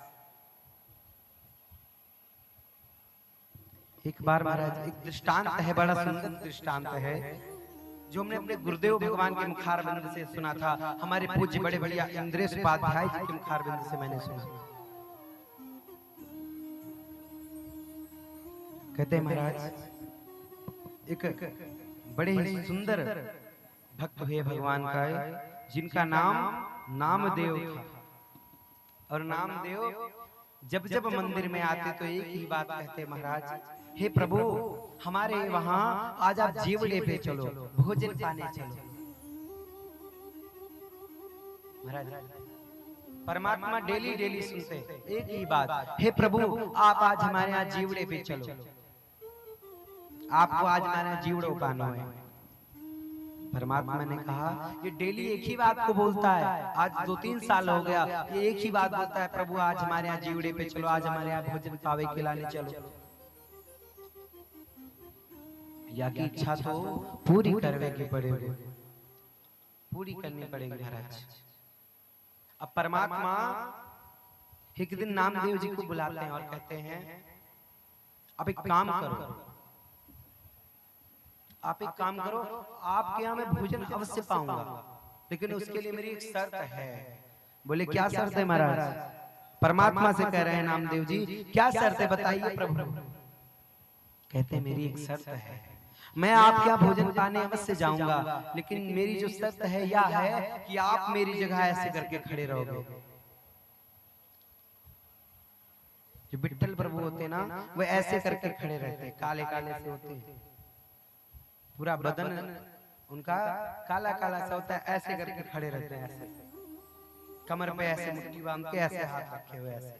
एक बार महाराज एक दृष्टांत है, बड़ा सुंदर दृष्टांत है, जो हमने अपने गुरुदेव भगवान के मुखारबिंद से सुना था। हमारे पूज्य बड़े भैया इंद्रेश उपाध्याय जी के मुखारबिंद से मैंने सुना। कहते हैं महाराज, एक बड़े ही सुंदर भक्त हुए भगवान का, जिनका नाम नामदेव था। और नामदेव जब जब मंदिर में आते तो एक ही बात कहते, महाराज हे प्रभु, हमारे वहां आज आप जीवड़े पे चलो, भोजन पाने चलो। महाराज परमात्मा डेली डेली सुनते एक ही बात, हे प्रभु आप आज हमारे यहाँ जीवड़े पे चलो, आपको आज हमारे यहाँ जीवड़ो पाना है। परमात्मा ने कहा ये डेली एक ही बात को बोलता है, आज 2-3 साल हो गया ये एक ही बात बोलता है, प्रभु आज हमारे यहाँ जीवड़े पे चलो, आज हमारे यहाँ भोजन पावे खिलाने चलो। या की इच्छा तो पूरी करवे के पड़ेगी, पूरी करनी पड़ेगी महाराज। अब परमात्मा एक दिन नामदेव जी को बुलाते हैं और कहते हैं अब एक काम करो, आप एक काम करो, आपके यहाँ मैं भोजन अवश्य पाऊंगा, लेकिन उसके लिए मेरी एक शर्त है। बोले क्या शर्त है महाराज? परमात्मा से कह रहे हैं नामदेव जी, क्या शर्त है बताइए प्रभु। कहते हैं मेरी एक शर्त है, मैं आपके यहाँ भोजन पाने अवश्य जाऊंगा, लेकिन मेरी जो शर्त है यह है कि आप मेरी जगह ऐसे करके खड़े रहोगे। जो विट्ठल प्रभु होते ना, वो ऐसे करके खड़े रहते, काले काले से होते, पूरा बदन उनका काला काला सा होता है, ऐसे करके खड़े रहते हैं, ऐसे कमर पे ऐसे मुट्ठी बांध के ऐसे हाथ रखे हुए ऐसे।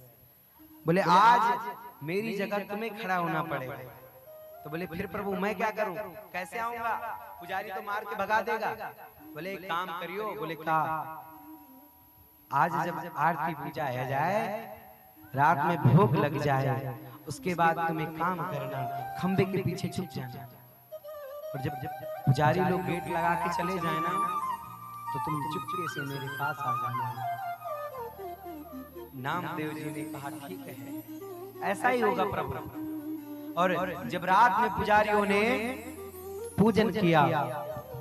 बोले आज मेरी जगह तुम्हें खड़ा होना पड़ेगा। तो बोले फिर प्रभु मैं क्या करूं, कैसे आऊंगा, पुजारी तो मार के भगा देगा। बोले एक काम करियो। बोले का, आज जब आरती पूजा है जाए, रात में भोग लग जाए, उसके बाद तुम एक काम करना, खंबे के पीछे छुप जाना, और जब पुजारी लोग गेट लगा के चले जाए ना, तो तुम चुपके से मेरे पास आ जाना। नामदेव जी ने कहा ठीक है, ऐसा ही होगा प्रभु। और जब रात में पुजारियों ने पूजन किया,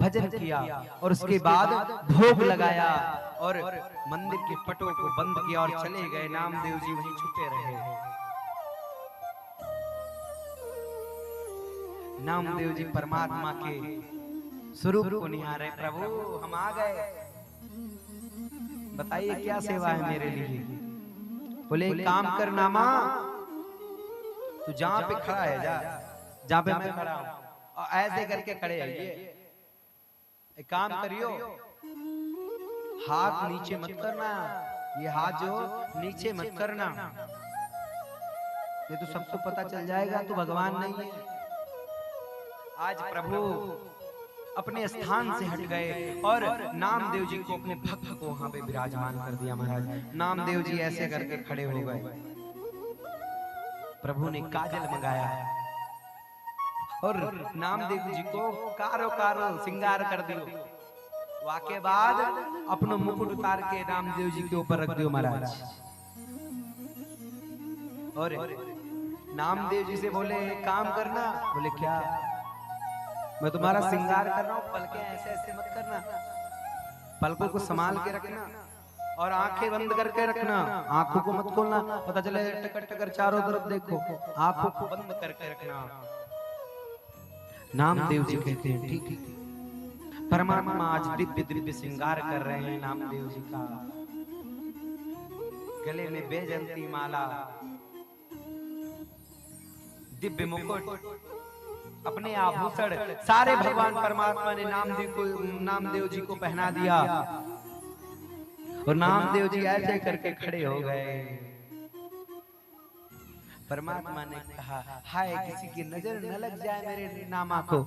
भजन किया, और उसके बाद भोग लगाया और मंदिर के पटों को बंद किया और चले गए, नामदेव जी वहीं छुपे रहे। नामदेव जी परमात्मा के स्वरूप को निहारे, प्रभु हम आ गए, बताइए क्या सेवा है मेरे लिए। बोले एक काम कर नामा, तू जहां पे खड़ा है जा, जहां पे मैं खड़ा हूं, और ऐसे करके खड़े है, एक काम करियो, हाथ नीचे मत करना, ये हाथ जो नीचे मत करना, ये तो सबको पता चल जाएगा तू भगवान नहीं है। आज प्रभु अपने स्थान से हट गए और नामदेव जी को, अपने भक्त को वहां पे विराजमान कर दिया महाराज। नामदेव जी ऐसे करके खड़े हो गए, प्रभु ने काजल मंगाया और नामदेव जी को कारो कारो श्रृंगार कर दियो। वाके बाद अपनो मुकुट उतार के नामदेव जी के ऊपर रख दियो महाराज। और नामदेव जी से बोले काम करना। बोले क्या? मैं तुम्हारा श्रृंगार कर रहा हूँ, पलके ऐसे ऐसे मत करना, पलकों को संभाल के रखना और आंखें बंद करके रखना, आंखों को मत खोलना, पता चले टकर टकर चारों तरफ देखो, आंखों को बंद करके रखना। नामदेव जी कहते हैं ठीक है। परमात्मा आज दिव्य दिव्य श्रृंगार कर रहे हैं नामदेव जी का, गले में बैजंती माला, दिव्य मुकुट, अपने आभूषण सारे भगवान परमात्मा ने नामदेव जी को पहना दिया। और नामदेव जी ऐसे करके खड़े हो गए। परमात्मा ने कहा हाय किसी की नजर न लग जाए मेरे नामा को।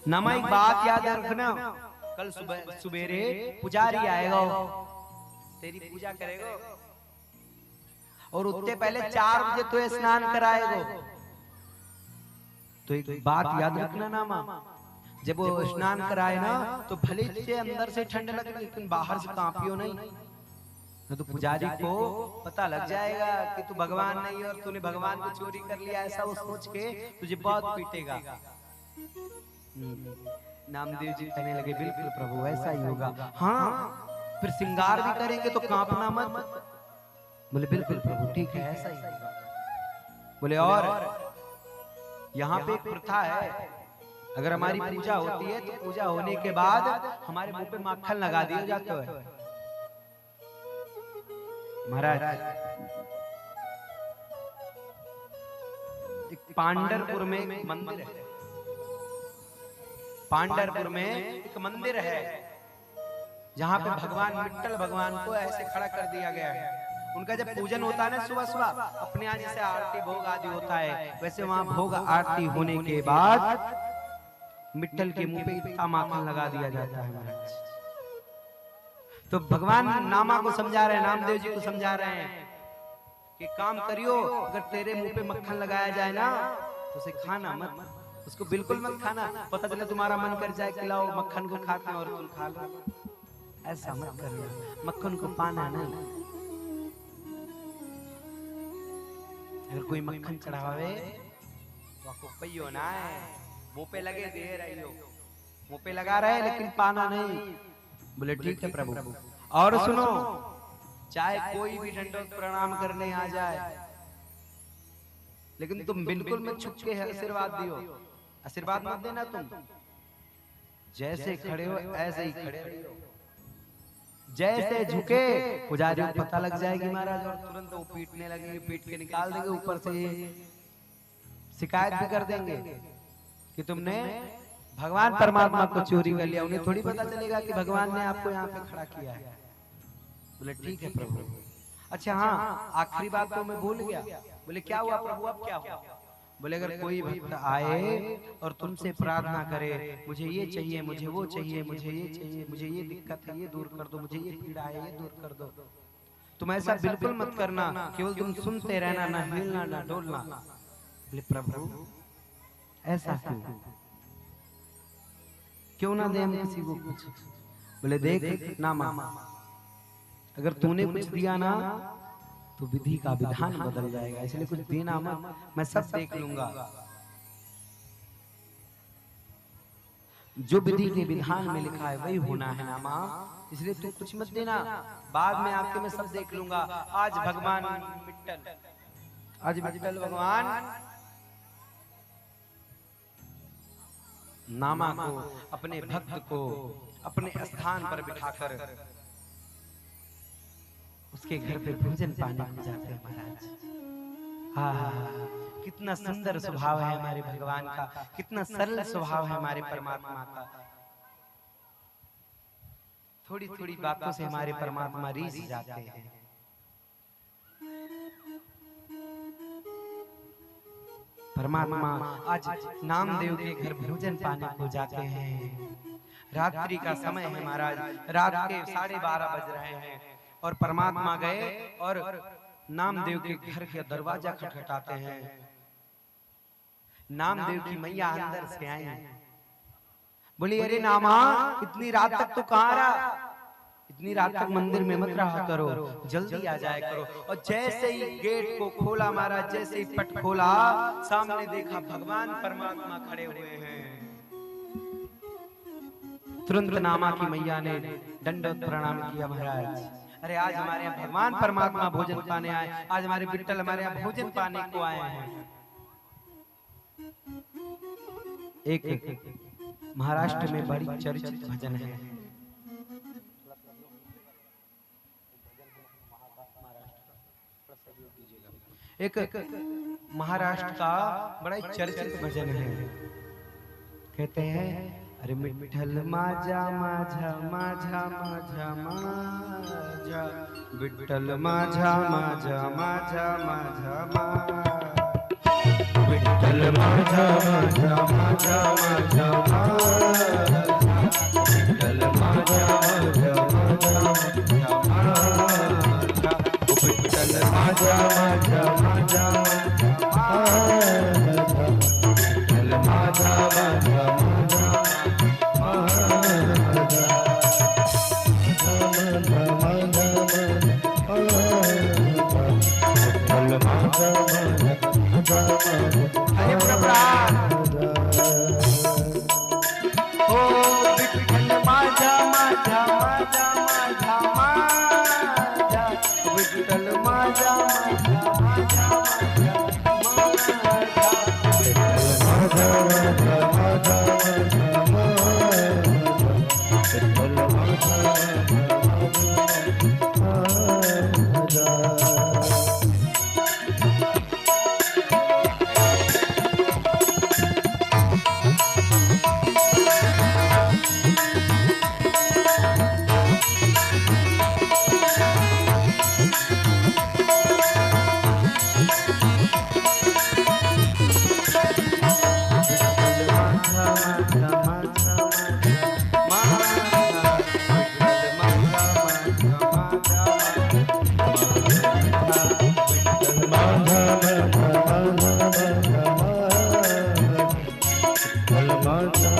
नामा एक बात याद रखना, कल सुबह सुबेरे पुजारी आएगा, तेरी पूजा करेगा और उससे पहले 4 बजे तो स्नान कराएगा। तो एक बात याद रखना नामा, जब वो स्नान कराए ना तो भले से अंदर से ठंड लगे लेकिन बाहर से कांपियो नहीं, तो पुजारी को पता लग जाएगा कि तू भगवान नहीं और तूने भगवान को चोरी कर लिया, ऐसा वो सोच के तुझे बहुत पीटेगा। नामदेव जी कहने लगे बिल्कुल प्रभु ऐसा ही होगा। हाँ फिर श्रृंगार भी करेंगे तो कांपना मत। बोले बिल्कुल प्रभु ठीक है ऐसा ही होगा। बोले और यहाँ पे एक प्रथा है, अगर हमारी पूजा होती है तो पूजा होने के बाद हमारे मुंह पे माखन लगा दिया जाता है। महाराज एक पांडरपुर में एक मंदिर है, पांडरपुर में एक मंदिर है जहाँ पे भगवान विट्ठल भगवान को ऐसे खड़ा कर दिया गया है। उनका जब पूजन होता है ना सुबह सुबह, अपने यहाँ जैसे आरती भोग आदि होता है वैसे वहाँ भोग आरती होने के बाद विट्ठल के मुंह पे इतना माखन लगा दिया जाता है महाराज। तो भगवान नामा को समझा रहे हैं, नामदेव जी को समझा रहे हैं कि काम करियो, अगर तेरे मुंह पे मक्खन लगाया जाए ना तो उसे खाना मत, उसको बिल्कुल मत खाना। पता चले तुम्हारा मन कर जाए खिलाओ मक्खन को खाते हैं और तुम खा लो, ऐसा मत करियो, मक्खन को पाना नहीं। अगर कोई मक्खन चढ़ावे तो आपको पइयो ना है, मुंह पे लगे दे रही हो, मुंह पे लगा रहे लेकिन पाना नहीं। बोले ठीक है प्रभु। और सुनो, चाहे कोई भी दंडवत प्रणाम करने आ जाए लेकिन तुम बिल्कुल मत छुप के आशीर्वाद दियो, आशीर्वाद मत देना। तुम जैसे खड़े हो ऐसे ही खड़े रहियो, जैसे झुके पुजारी को पता लग जाएगी महाराज और तुरंत वो पीटने लगेंगे, पीट के निकाल देंगे, ऊपर से शिकायत भी कर देंगे कि तुमने भगवान परमात्मा को चोरी कर लिया। उन्हें थोड़ी पता चलेगा कि भगवान ने आपको यहाँ पे खड़ा किया है। बोले ठीक है प्रभु। अच्छा हाँ आखिरी बात तो मैं भूल गया। बोले क्या हुआ प्रभु, अब क्या हुआ? बोले अगर कोई भक्त आए और तुमसे प्रार्थना करे मुझे ये चाहिए, मुझे वो चाहिए, मुझे ये चाहिए, मुझे ये दिक्कत है ये दूर कर दो, मुझे ये पीड़ा है ये दूर कर दो, तुम ऐसा बिल्कुल मत करना, केवल तुम सुनते रहना, ना हिलना ना डोलना। बोले प्रभु ऐसा क्यों ना दे हम किसी को कुछ? बोले देख नामा, अगर तूने कुछ दिया ना तो विधि का विधान बदल जाएगा, इसलिए कुछ देना मत, मैं सब देख लूंगा। जो विधि के विधान में लिखा है वही होना है ना माँ, इसलिए तू कुछ मत देना, बाद में आके मैं सब देख लूंगा। आज भगवान विट्ठल, आज विट्ठल भगवान नामा को, अपने भक्त को अपने स्थान पर बिठाकर उसके घर पे भोजन पाने को जाते हैं महाराज। हाँ कितना सुंदर स्वभाव है हमारे भगवान का, कितना सरल स्वभाव है हमारे परमात्मा का। थोड़ी थोड़ी बातों से हमारे परमात्मा रीझ जाते हैं। परमात्मा आज नामदेव के घर भोजन पाने को जाते हैं। रात्रि का समय है महाराज, रात के 12:30 बज रहे हैं और परमात्मा गए और नामदेव के घर के दरवाजा खटखटाते हैं। नामदेव की मैया अंदर से आई, बोली अरे नामा इतनी रात तक तो कहाँ रहा, इतनी रात तक मंदिर में मत रहा करो, जल्दी आ जाया करो। और जैसे ही गेट को खोला महाराज, जैसे ही पट खोला, सामने देखा भगवान परमात्मा खड़े हुए हैं। तुरंत नामा की मैया ने दंडवत प्रणाम किया, महाराज अरे आज हमारे यहाँ भगवान परमात्मा भोजन पाने आए, आज हमारे बिट्टल हमारे यहाँ भोजन पाने को आए हैं। एक महाराष्ट्र में बड़ी चर्चित भजन है, एक महाराष्ट्र का बड़ा चर्चित भजन है। कहते हैं अरे विठ्ठल माझा माझा माझा माझा माझा, विठ्ठल माझा माझा माझा माझा माझा, विठ्ठल माझा माझा माझा माझा माझा, विठ्ठल माझा माझा माझा माझा माझा, विठ्ठल माझा माझा माझा माझा, विठ्ठल माझा माझा हरे प्रभु ओ विठ्ठल माझा माझा माझा माझा माझा, विठ्ठल माझा माझा माझा माझा माझा, विठ्ठल माझा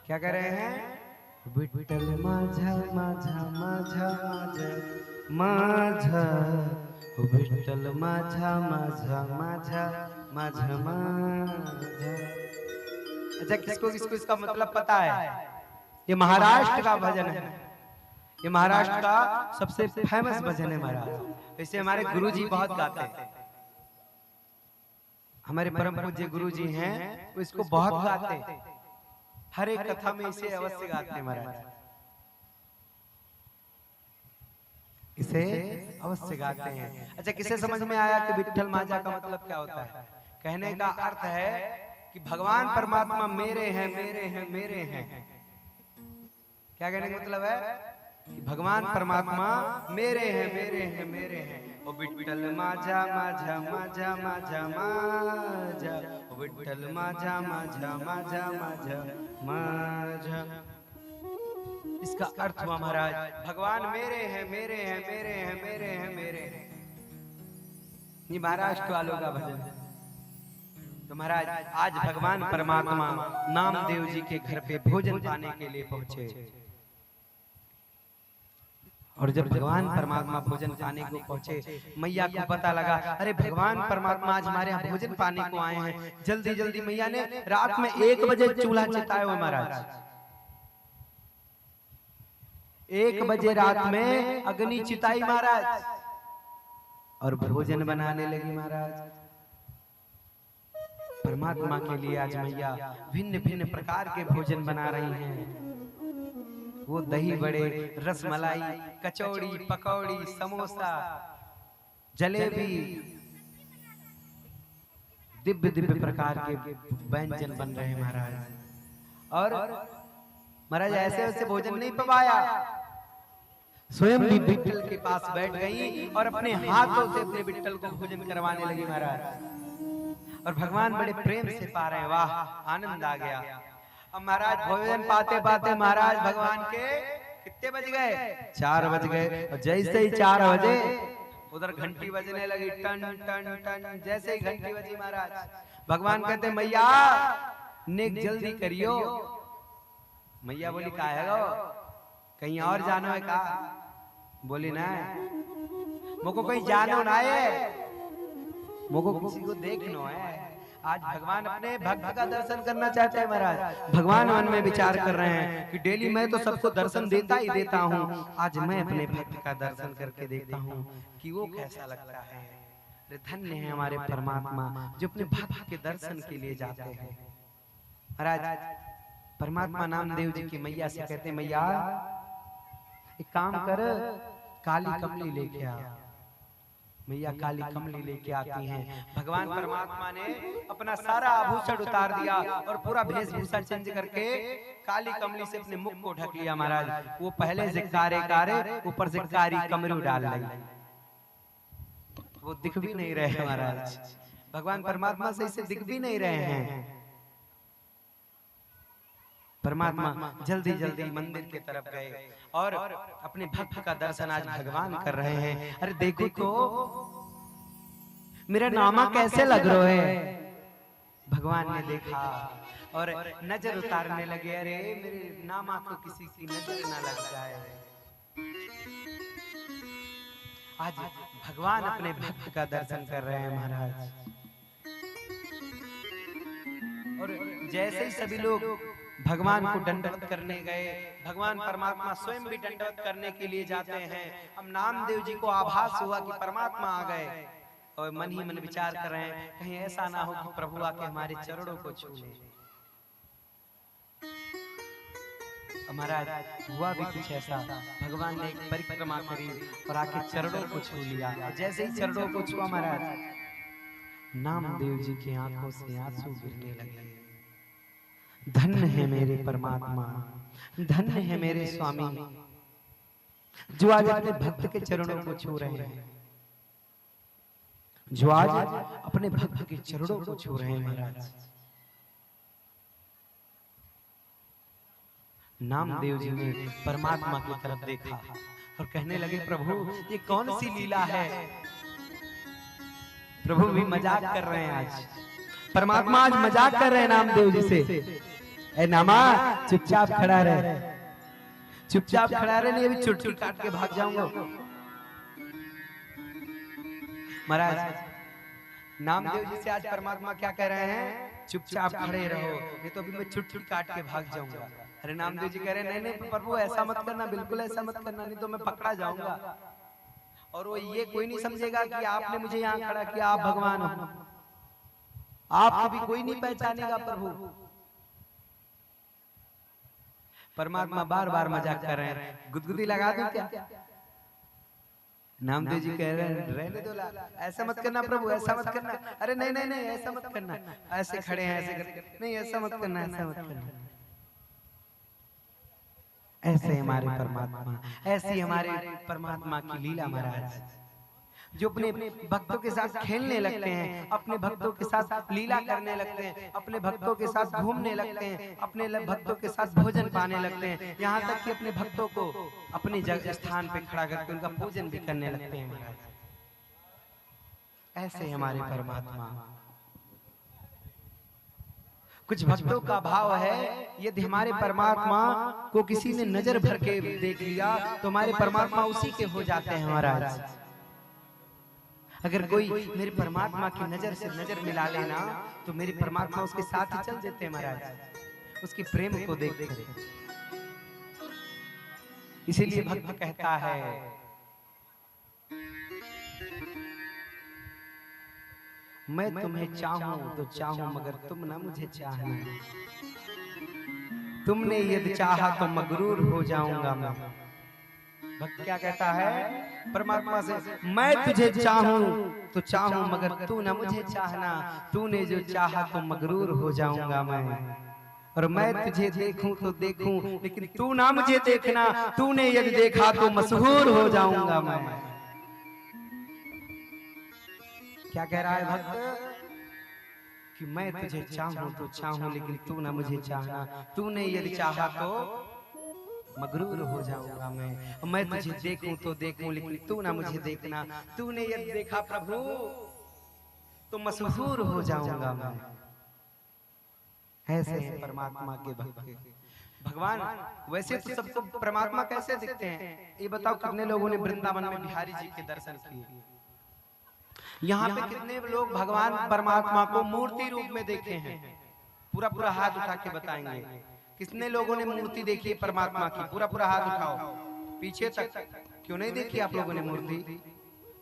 क्या कह रहे हैं? विठ्ठल माझा माझा माझा माझा माझा, विठ्ठल माझा माझा माझा माझा माझा। अच्छा किसको किसको इसका मतलब पता है? ये महाराष्ट्र का भजन है, ये महाराष्ट्र का सबसे फेमस भजन है महाराज। इसे हमारे गुरुजी बहुत गाते हैं, हमारे परम पूज्य गुरुजी हैं वो इसको बहुत गाते हैं, हर एक कथा में इसे अवश्य गाते हैं महाराज, इसे अवश्य गाते हैं। अच्छा किसे समझ में आया कि विठ्ठल माझा का मतलब क्या होता है? कहने का अर्थ है कि भगवान परमात्मा मेरे हैं मेरे हैं मेरे हैं। क्या कहने का मतलब है? कि भगवान परमात्मा मेरे हैं मेरे हैं मेरे हैं। ओ विठ्ठल माझा माझा माझा माझा माझा, ओ विठ्ठल माझा माझा माझा माझा माझा। इसका अर्थ हुआ महाराज भगवान मेरे हैं मेरे हैं मेरे हैं मेरे हैं मेरे हैं। ये महाराष्ट्र वालों का भजन है। तो महाराज आज भगवान परमात्मा नामदेव जी के घर पे भोजन पाने के लिए पहुंचे, और जब भगवान परमात्मा भोजन पाने को पहुंचे, मैया को पता लगा अरे भगवान परमात्मा आज हमारे यहाँ भोजन पाने को आए हैं। जल्दी जल्दी मैया ने रात में 1 बजे चूल्हा चिताया हुआ महाराज, 1 बजे रात में अग्नि चिताई महाराज, और भोजन बनाने लगी महाराज। परमात्मा के लिए आज मैया भिन्न भिन्न प्रकार के भोजन बना रही हैं। वो दही बड़े, रसमलाई, कचौड़ी, पकौड़ी, समोसा, जलेबी, दिव्य दिव्य प्रकार के व्यंजन बन रहे हैं महाराज। और महाराज ऐसे वैसे भोजन नहीं पवाया, स्वयं भी बिट्टल के पास बैठ गई और अपने हाथों से अपने बिट्टल को भोजन करवाने लगी महाराज। और भगवान बड़े प्रेम से पा रहे हैं, वाह आनंद आ गया। अब महाराज भोजन पाते पाते महाराज भगवान के कितने बज गए? 4 बज गए। और जैसे ही 4 बजे उधर घंटी बजने लगी, टन टन टन। जैसे ही घंटी बजी महाराज भगवान कहते मैया नेक जल्दी करियो। मैया बोली का है गो, कहीं और जानो है का? बोली ना मुझको कहीं जानो ना है, मुझको किसी को देखनो है। आज भगवान अपने भक्त का दर्शन करना चाहते हैं महाराज। भगवान मन में विचार कर रहे हैं कि डेली मैं तो सबको दर्शन देता ही देता हूँ, आज मैं अपने भक्त का दर्शन करके देखता हूँ कि वो कैसा लगता है। अरे धन्य है हमारे परमात्मा जो अपने भक्त के दर्शन के लिए जाते हैं। महाराज परमात्मा नामदेव जी की मैया से कहते मैया एक काम कर, काली कमली लेके आ। मैया काली कमली लेके आती हैं। भगवान परमात्मा ने अपना सारा आभूषण उतार दिया और पूरा वेशभूषा चेंज करके काली कमली से अपने मुख को ढक लिया महाराज। वो पहले से कारे कारे ऊपर से कारी कमरू डाल ली, वो दिख भी नहीं रहे महाराज। भगवान परमात्मा से इसे दिख भी नहीं रहे हैं। परमात्मा जल्दी जल्दी मंदिर की तरफ गए और अपने भक्त का दर्शन आज भगवान कर रहे हैं। अरे देखो तो मेरा नामा कैसे लग रहा है। भगवान ने देखा और नजर उतारने लगे, अरे मेरे नामा को किसी की नजर ना लग जाए। आज भगवान अपने भक्त का दर्शन कर रहे हैं महाराज। और जैसे ही सभी लोग भगवान को दंडवत करने गए, भगवान परमात्मा स्वयं भी दंडवत करने के लिए जाते हैं। अब नामदेव जी को आभास हुआ कि परमात्मा आ गए और मन ही मन विचार कर रहे हैं कहीं ऐसा ना हो कि प्रभु आके हमारे चरणों को छू ले। महाराज हुआ भी कुछ ऐसा, भगवान ने एक परिक्रमा करी और आके चरणों को छू लिया। जैसे ही चरणों को छुआ महाराज नामदेव जी की आंखों से आंसू गिरने लगे। धन्य है मेरे परमात्मा, धन्य है मेरे स्वामी जो आज अपने भक्त के चरणों को छू रहे हैं, जो आज अपने भक्त के चरणों को छू रहे हैं महाराज। नामदेव जी ने परमात्मा की तरफ देखा और कहने लगे प्रभु ये कौन सी लीला है। प्रभु भी मजाक कर रहे हैं आज, परमात्मा आज मजाक कर रहे हैं नामदेव जी से। ए नामा चुपचाप खड़ा रहे, चुपचाप खड़ा रहे, नहीं अभी चुटकी काट के भाग जाऊंगा। महाराज नामदेव जी से आज परमात्मा क्या कह रहे हैं, चुपचाप खड़े रहो नहीं तो अभी मैं चुटकी काट के भाग जाऊंगा। अरे नामदेव जी कह रहे हैं नहीं नहीं प्रभु ऐसा मत करना, बिल्कुल ऐसा मत करना, नहीं तो मैं पकड़ा जाऊंगा। और वो ये कोई नहीं समझेगा कि आपने मुझे यहाँ खड़ा किया, आप भगवान हो, आप कभी कोई नहीं पहचानेगा प्रभु। परमात्मा बार बार मजाक कर रहे हैं, गुदगुदी लगा दूं क्या? नामदेव जी कह रहे हैं रहने दो, ऐसा मत करना प्रभु, ऐसा मत करना। अरे नहीं नहीं नहीं ऐसा मत करना, ऐसे खड़े हैं ऐसे नहीं ऐसा मत करना, ऐसा मत करना। ऐसे हमारे परमात्मा, ऐसी हमारे परमात्मा की लीला महाराज, जो अपने भक्तों के साथ खेलने लगते हैं, अपने भक्तों के साथ लीला करने लगते हैं, अपने भक्तों के साथ घूमने लगते हैं, अपने भक्तों के साथ भोजन पाने लगते हैं, यहाँ तक कि अपने भक्तों को अपने जगह स्थान पे खड़ा करके उनका पूजन भी करने लगते हैं महाराज। ऐसे हमारे परमात्मा। कुछ भक्तों का भाव है यदि हमारे परमात्मा को किसी ने नजर भर के देख लिया तो हमारे परमात्मा उसी के हो जाते हैं महाराज। अगर कोई मेरे परमात्मा की नजर से नजर मिला लेना तो मेरे परमात्मा उसके साथ ही चल देते हैं महाराज, उसके प्रेम को देख कर। इसीलिए भक्त कहता है मैं तुम्हें चाहूं तो चाहूं मगर तुम ना मुझे चाहना, तुमने यदि चाहा तो मगरूर हो जाऊंगा मैं। भक्त क्या कहता है परमात्मा से, मैं तुझे चाहूं तो चाहूं मगर तू न मुझे चाहना, तूने जो चाहा तो मगरूर हो जाऊंगा मैं। और मैं तुझे देखूं तो देखूं लेकिन तू ना मुझे देखना, तूने यदि देखा तो मशहूर हो जाऊंगा मैं। क्या कह रहा है भक्त कि मैं तुझे चाहूं तो चाहूं लेकिन तू ना मुझे चाहना, तूने यदि चाहा तो मगरूर हो जाऊंगा मैं तुझे देखूं तो देखूं लेकिन तू ना मुझे देखना, तूने यदि देखा प्रभु तो मशहूर हो जाऊंगा मैं। ऐसे हैं परमात्मा के भक्त। भगवान वैसे तो सबको परमात्मा कैसे दिखते हैं, ये बताओ कितने लोगों ने वृंदावन में बिहारी जी के दर्शन किए? यहाँ पे कितने लोग भगवान परमात्मा को मूर्ति रूप में देखे हैं? पूरा पूरा हाथ उठा के बताएंगे। कितने लोगों ने मूर्ति देखी है परमात्मा की? पूरा पूरा हाथ उठाओ पीछे तक। क्यों नहीं देखी आप लोगों ने मूर्ति?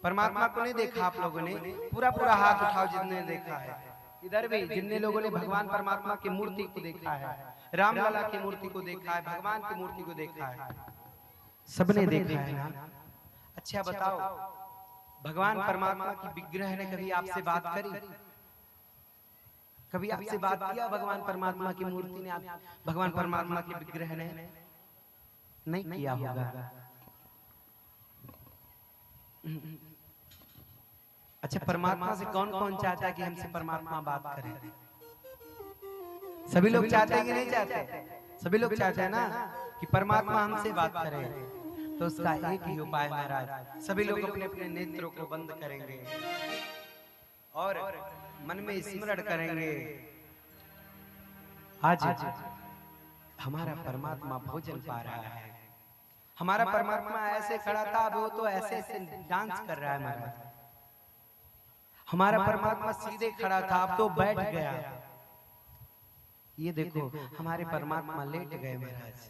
परमात्मा को नहीं देखा आप लोगों ने? पूरा पूरा हाथ उठाओ जितने देखा है। इधर भी जितने लोगों ने भगवान परमात्मा की मूर्ति को देखा है, रामलला की मूर्ति को देखा है, भगवान की मूर्ति को देखा है, सबने देखा है ना? अच्छा बताओ, भगवान परमात्मा की विग्रह ने कभी आपसे बात करी? कभी आपसे बात किया भगवान परमात्मा की मूर्ति ने? भगवान परमात्मा के विग्रह ने नहीं किया होगा। अच्छा परमात्मा से कौन कौन चाहता है कि हमसे परमात्मा बात करे? सभी लोग चाहते हैं कि नहीं चाहते? सभी लोग चाहते हैं ना कि परमात्मा हमसे बात करे। तो उसका एक ही उपाय महाराज, सभी लोग अपने अपने नेत्रों को बंद करेंगे और मन में स्मरण करेंगे, आज हमारा परमात्मा भोजन पा रहा है। हमारा परमात्मा ऐसे खड़ा था, अब वो तो ऐसे ऐसे डांस कर रहा है महाराज। हमारा परमात्मा सीधे खड़ा था, अब तो बैठ गया। ये देखो हमारे परमात्मा लेट गए महाराज।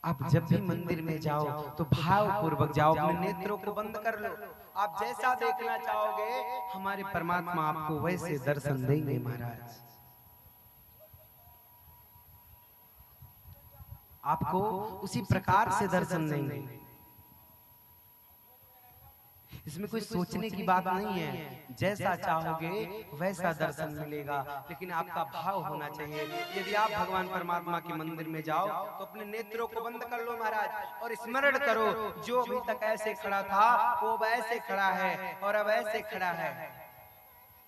आप जब भी मंदिर में जाओ तो भाव पूर्वक जाओ, अपने नेत्रों को बंद कर लो। आप जैसा देखना चाहोगे हमारे परमात्मा आपको वैसे दर्शन देंगे महाराज। आपको उसी प्रकार से दर्शन देंगे। इसमें कोई सोचने की बात नहीं है, जैसा चाहोगे वैसा दर्शन मिलेगा, लेकिन आपका भाव होना चाहिए। यदि आप भगवान परमात्मा के मंदिर में जाओ तो अपने नेत्रों को बंद कर लो महाराज और स्मरण करो, जो अभी तक ऐसे खड़ा था वो अब ऐसे खड़ा है और अब ऐसे खड़ा है।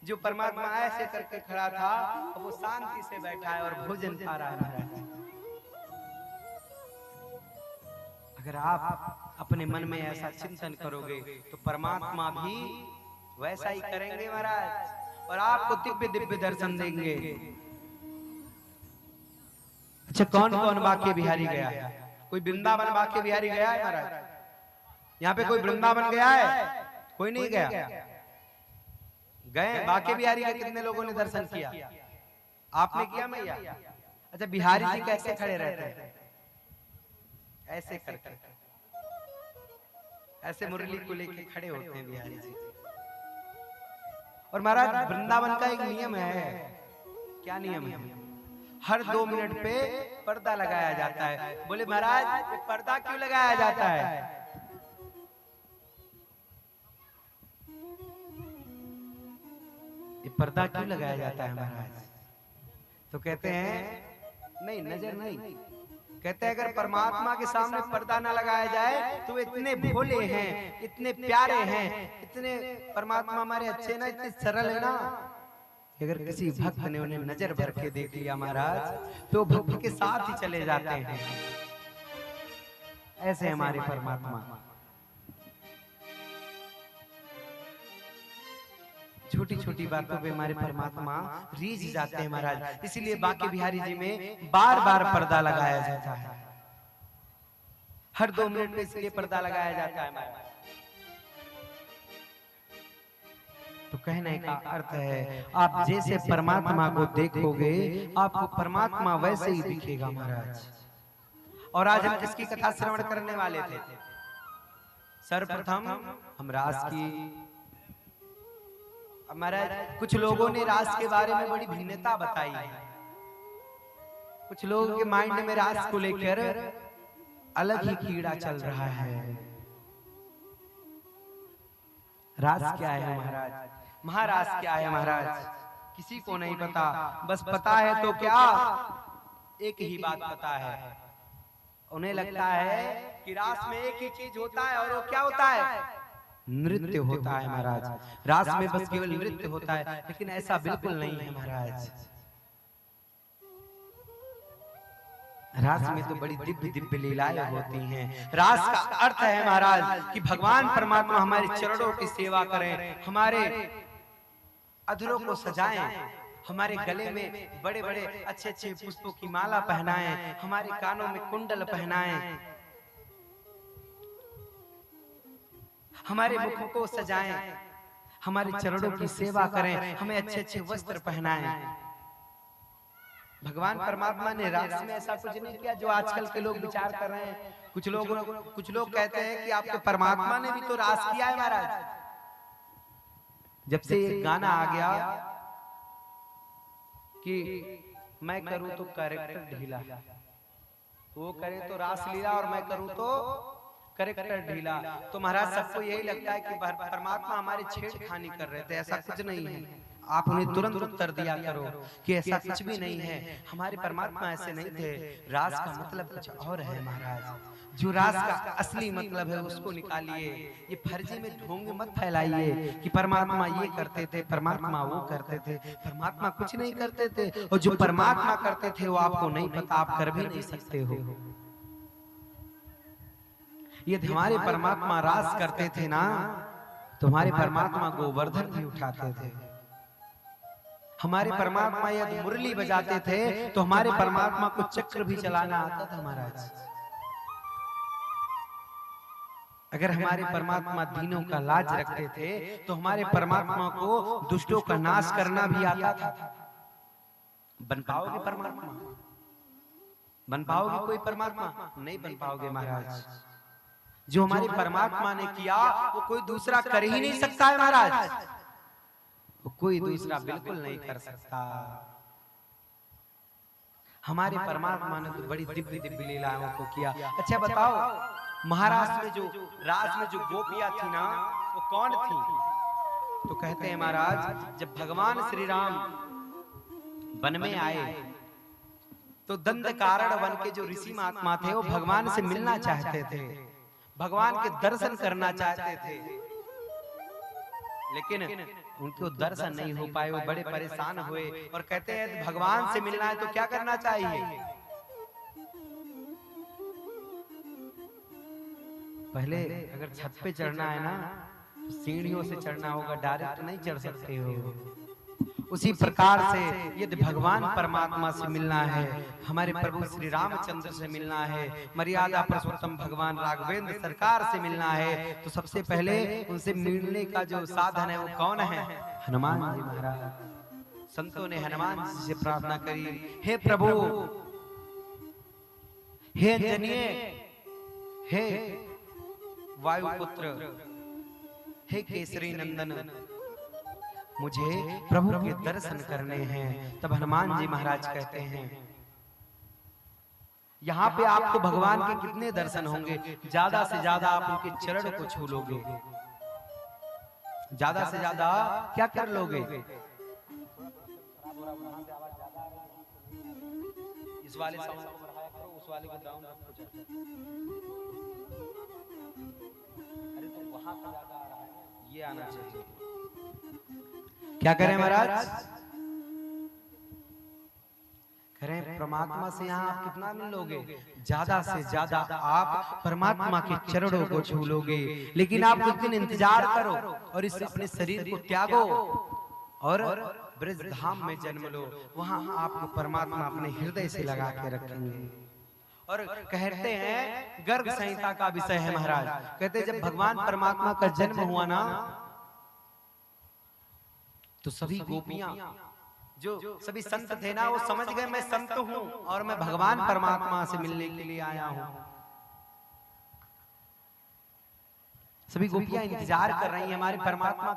जो परमात्मा ऐसे करके खड़ा था अब वो शांति से बैठा है और भोजन खा रहा है महाराज। अगर आप अपने मन में ऐसा चिंतन करोगे तो परमात्मा भी वैसा ही करेंगे महाराज और आपको दिव्य दिव्य दर्शन देंगे। अच्छा कौन कौन बांके बिहारी गया है? कोई वृंदावन बांके बिहारी गया है महाराज? यहाँ पे कोई वृंदावन गया है? कोई नहीं गया? गए बांके बिहारी के कितने लोगों ने दर्शन किया? आपने किया मैया? अच्छा बिहारी जी कैसे खड़े रहते हैं? ऐसे करके, ऐसे मुरली को लेके खड़े होते हैं बिहारी जी। और महाराज वृंदावन का एक नियम है। क्या नियम है? हर 2 मिनट पे पर्दा लगाया जाता है। बोले महाराज ये पर्दा क्यों लगाया जाता है? ये पर्दा क्यों लगाया जाता है महाराज? तो कहते हैं नहीं, नजर नहीं। कहते हैं अगर परमात्मा के सामने पर्दा ना लगाया जाए तो इतने भोले हैं, इतने प्यारे हैं, इतने परमात्मा हमारे अच्छे ना, इतने सरल है ना, अगर किसी भक्त ने उन्हें नजर भर के देख लिया महाराज तो भक्त के साथ ही चले जाते हैं। ऐसे हमारे परमात्मा। छोटी छोटी बातों पे हमारे परमात्मा रीझ जाते हैं महाराज। इसीलिए बांके बिहारी जी में बार बार पर्दा लगाया जाता है। हर 2 मिनट में इसलिए पर्दा लगाया जाता है महाराज। तो कहने का अर्थ है आप जैसे परमात्मा को देखोगे आपको परमात्मा वैसे ही दिखेगा महाराज। और आज हम किसकी कथा श्रवण करने वाले थे? सर्वप्रथम हम रास की। महाराज कुछ लोगों ने रास के बारे में बड़ी भिन्नता बताई है। कुछ लोगों के माइंड में रास को लेकर अलग ही कीड़ा चल रहा है। राज क्या है महाराज, महाराज क्या है महाराज, किसी को नहीं पता। बस पता है तो क्या, एक ही बात पता है, उन्हें लगता है कि रास में एक ही चीज होता है, और वो क्या होता है, नृत्य होता है महाराज। रास में बस केवल नृत्य होता है, लेकिन ऐसा बिल्कुल नहीं है महाराज। रास में तो बड़ी दिव्य दिव्य लीलाएं होती हैं। रास का अर्थ है महाराज कि भगवान परमात्मा हमारे चरणों की सेवा करें, हमारे अधरों को सजाएं, हमारे गले में बड़े बड़े अच्छे अच्छे पुष्पों की माला पहनाएं, हमारे कानों में कुंडल पहनाएं, हमारे मुखों को सजाएं, हमारे चरणों की सेवा करें, हमें अच्छे अच्छे वस्त्र पहनाएं। भगवान परमात्मा ने रास में ऐसा कुछ नहीं किया जो आजकल के लोग विचार कर रहे हैं। कुछ लोग कहते हैं कि आपके परमात्मा ने भी तो रास किया है महाराज। जब से एक गाना आ गया कि मैं करूं तो कैरेक्टर ढीला, वो करे तो रास लीला और मैं करूं तो कैरेक्टर ढीला, तो महाराज सबको यही लगता है कि परमात्मा हमारे छेड़खानी कर रहे थे। ऐसा कुछ नहीं है। आप उन्हें तुरंत उत्तर दिया करो कि ऐसा कुछ भी नहीं है, हमारे परमात्मा ऐसे नहीं थे। रास का मतलब कुछ और है महाराज। जो रास का असली मतलब है उसको निकालिए, ये फर्जी में ढोंग मत फैलाइए कि परमात्मा ये करते थे, परमात्मा वो करते थे। परमात्मा कुछ नहीं करते थे, और जो परमात्मा करते थे वो आपको नहीं पता, आप कर भी नहीं सकते हो। यदि हमारे परमात्मा रास करते थे ना, तो हमारे परमात्मा गोवर्धन भी उठाते थे। हमारे परमात्मा यदि मुरली बजाते थे तो हमारे परमात्मा को चक्र भी चलाना आता था महाराज। अगर हमारे परमात्मा दीनों का लाज रखते थे तो हमारे परमात्मा को दुष्टों का नाश करना भी आता था। बन पाओगे परमात्मा? बन पाओगे कोई परमात्मा? नहीं बन पाओगे महाराज। जो हमारे परमात्मा ने किया वो कोई दूसरा कर ही नहीं सकता है महाराज, वो कोई दूसरा बिल्कुल नहीं कर सकता। हमारे परमात्मा ने तो बड़ी दिव्य दिव्य लीलाओं को किया। अच्छा बताओ, महाराष्ट्र में जो रास में जो गोपियां थी ना, वो कौन थी? तो कहते हैं महाराज, जब भगवान श्री राम वन में आए तो दंडकारण्य वन के जो ऋषि महात्मा थे वो भगवान से मिलना चाहते थे, भगवान के दर्शन करना चाहते थे, लेकिन उनको दर्शन नहीं हो पाए। वो बड़े परेशान हुए और कहते हैं भगवान से मिलना है तो क्या करना चाहिए? पहले अगर छत पे चढ़ना है ना तो सीढ़ियों से चढ़ना होगा, डायरेक्ट नहीं चढ़ सकते हो। उसी प्रकार से यदि भगवान परमात्मा से मिलना है, हमारे प्रभु श्री रामचंद्र से मिलना है, मर्यादा पुरुषोत्तम भगवान राघवेंद्र सरकार से मिलना है, तो सबसे पहले उनसे मिलने का जो साधन है वो कौन है? हनुमान जी महाराज। संतों ने हनुमान जी से प्रार्थना करी, हे प्रभु, हे अंजनीय, हे वायुपुत्र, हे केसरी नंदन, मुझे प्रभु के दर्शन करने हैं। तब हनुमान जी महाराज कहते हैं, यहाँ पे आपको भगवान के कितने दर्शन होंगे? ज्यादा से ज्यादा आप उनके चरण को छू लोगे, ज्यादा से ज्यादा क्या कर लोगे? इस वाले साउंड को बढ़ाया करो, उस वाले को डाउन रखो। अरे तो वहां पे ज्यादा आ रहा है, ये आना चाहिए। क्या करें महाराज? करें परमात्मा से यहाँ आप कितना मिल लोगे? ज्यादा से ज्यादा आप परमात्मा के चरणों को छू लोगे। लेकिन आप कुछ दिन इंतजार करो और इस अपने शरीर को त्यागो और ब्रज धाम में जन्म लो। वहां आपको परमात्मा अपने हृदय से लगा के रखेंगे। और कहते हैं गर्ग संहिता का विषय है महाराज, कहते हैं जब भगवान परमात्मा का जन्म हुआ ना तो सभी गोपियां, जो सभी संत थे ना, वो समझ गए मैं संत हूं और मैं भगवान परमात्मा से मिलने के लिए आया हूं। सभी गोपियां इंतजार कर रही हैं हमारे परमात्मा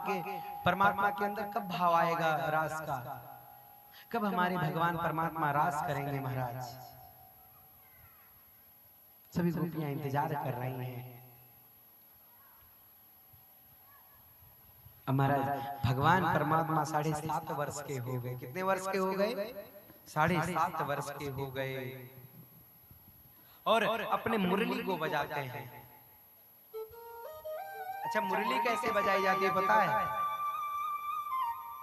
के अंदर कब भाव आएगा रास का, कब हमारे भगवान परमात्मा रास करेंगे महाराज। सभी गोपियां इंतजार कर रही हैं। अब महाराज भगवान परमात्मा 7.5 वर्ष के हो गए। कितने वर्ष के हो गए? 7.5 वर्ष के हो गए और अपने मुरली को बजाते हैं। अच्छा, मुरली कैसे बजाई जाती है पता है?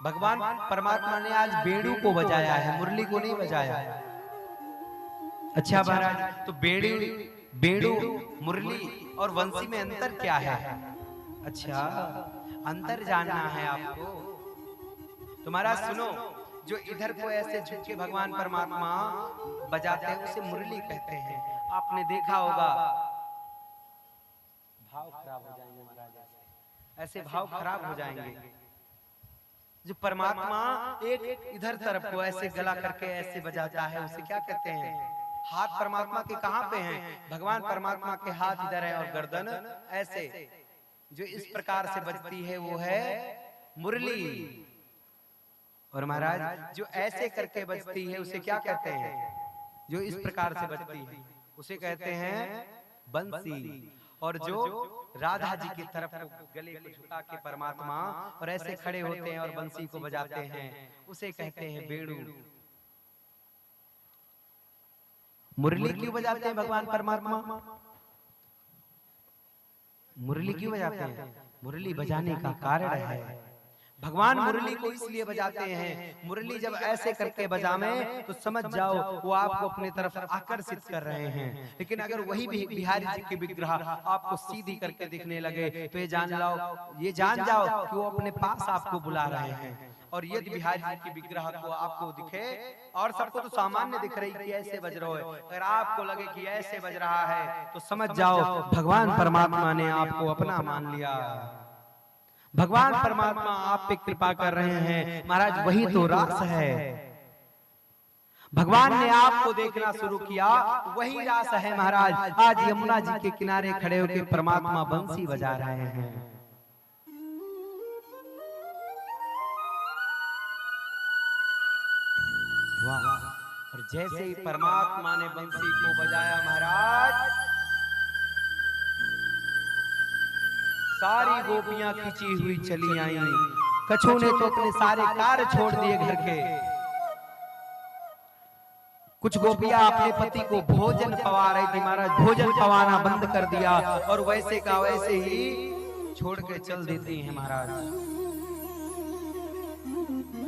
भगवान परमात्मा ने आज बेड़ू को बजाया है, मुरली को नहीं बजाया। अच्छा महाराज, तो बेड़ू, मुरली और वंशी में अंतर क्या है? अच्छा, अंतर जानना है आपको तो महाराज सुनो। जो इधर को ऐसे झुक के भगवान परमात्मा बजाते हैं उसे मुरली कहते हैं। आपने देखा होगा, भाव खराब हो जाएंगे महाराज, ऐसे भाव खराब हो जाएंगे। जो परमात्मा एक इधर तरफ को ऐसे गला करके ऐसे बजाता है उसे क्या कहते हैं? हाथ परमात्मा के कहां पे हैं? भगवान परमात्मा के हाथ इधर है और गर्दन ऐसे। जो इस प्रकार से बजती है वो है मुरली। और महाराज जो ऐसे करके बजती है उसे क्या कहते हैं? जो इस प्रकार से बजती है उसे कहते हैं बंसी। और जो राधा जी की तरफ गले को झुका के परमात्मा और ऐसे खड़े होते हैं और बंसी को बजाते हैं उसे कहते हैं बेड़ू। मुरली क्यों बजाते हैं भगवान परमात्मा? मुरली क्यों बजाते हैं? मुरली बजाने का कारण है, भगवान मुरली को इसलिए बजाते हैं, मुरली जब ऐसे करके बजावें तो समझ जाओ वो आपको अपनी तरफ आकर्षित कर रहे हैं। लेकिन अगर वही भी बिहारी जी के विग्रह आपको सीधी करके दिखने लगे तो ये जान जाओ कि वो अपने पास आपको बुला रहे हैं। और यदि बिहारी जी की विग्रह को आपको दिखे और सबको तो सामान्य दिख रही कि ऐसे बज रहा है, अगर आपको लगे कि ऐसे बज रहा है तो समझ जाओ भगवान परमात्मा ने आपको अपना मान लिया। भगवान परमात्मा आप पे कृपा कर रहे हैं महाराज, वही तो रास है। भगवान ने आपको देखना शुरू किया, वही रास है महाराज। आज यमुना जी के किनारे खड़े होकर परमात्मा बंसी बजा रहे हैं। वाह! और जैसे ही परमात्मा ने बंसी को बजाया महाराज, सारी गोपियां खिंची हुई चली आई। कछु ने तो अपने सारे कार्य छोड़ दिए घर के। कुछ गोपियां अपने पति को भोजन पवा रही थी महाराज, भोजन पवाना बंद कर दिया और वैसे का वैसे ही छोड़ के चल देती हैं महाराज।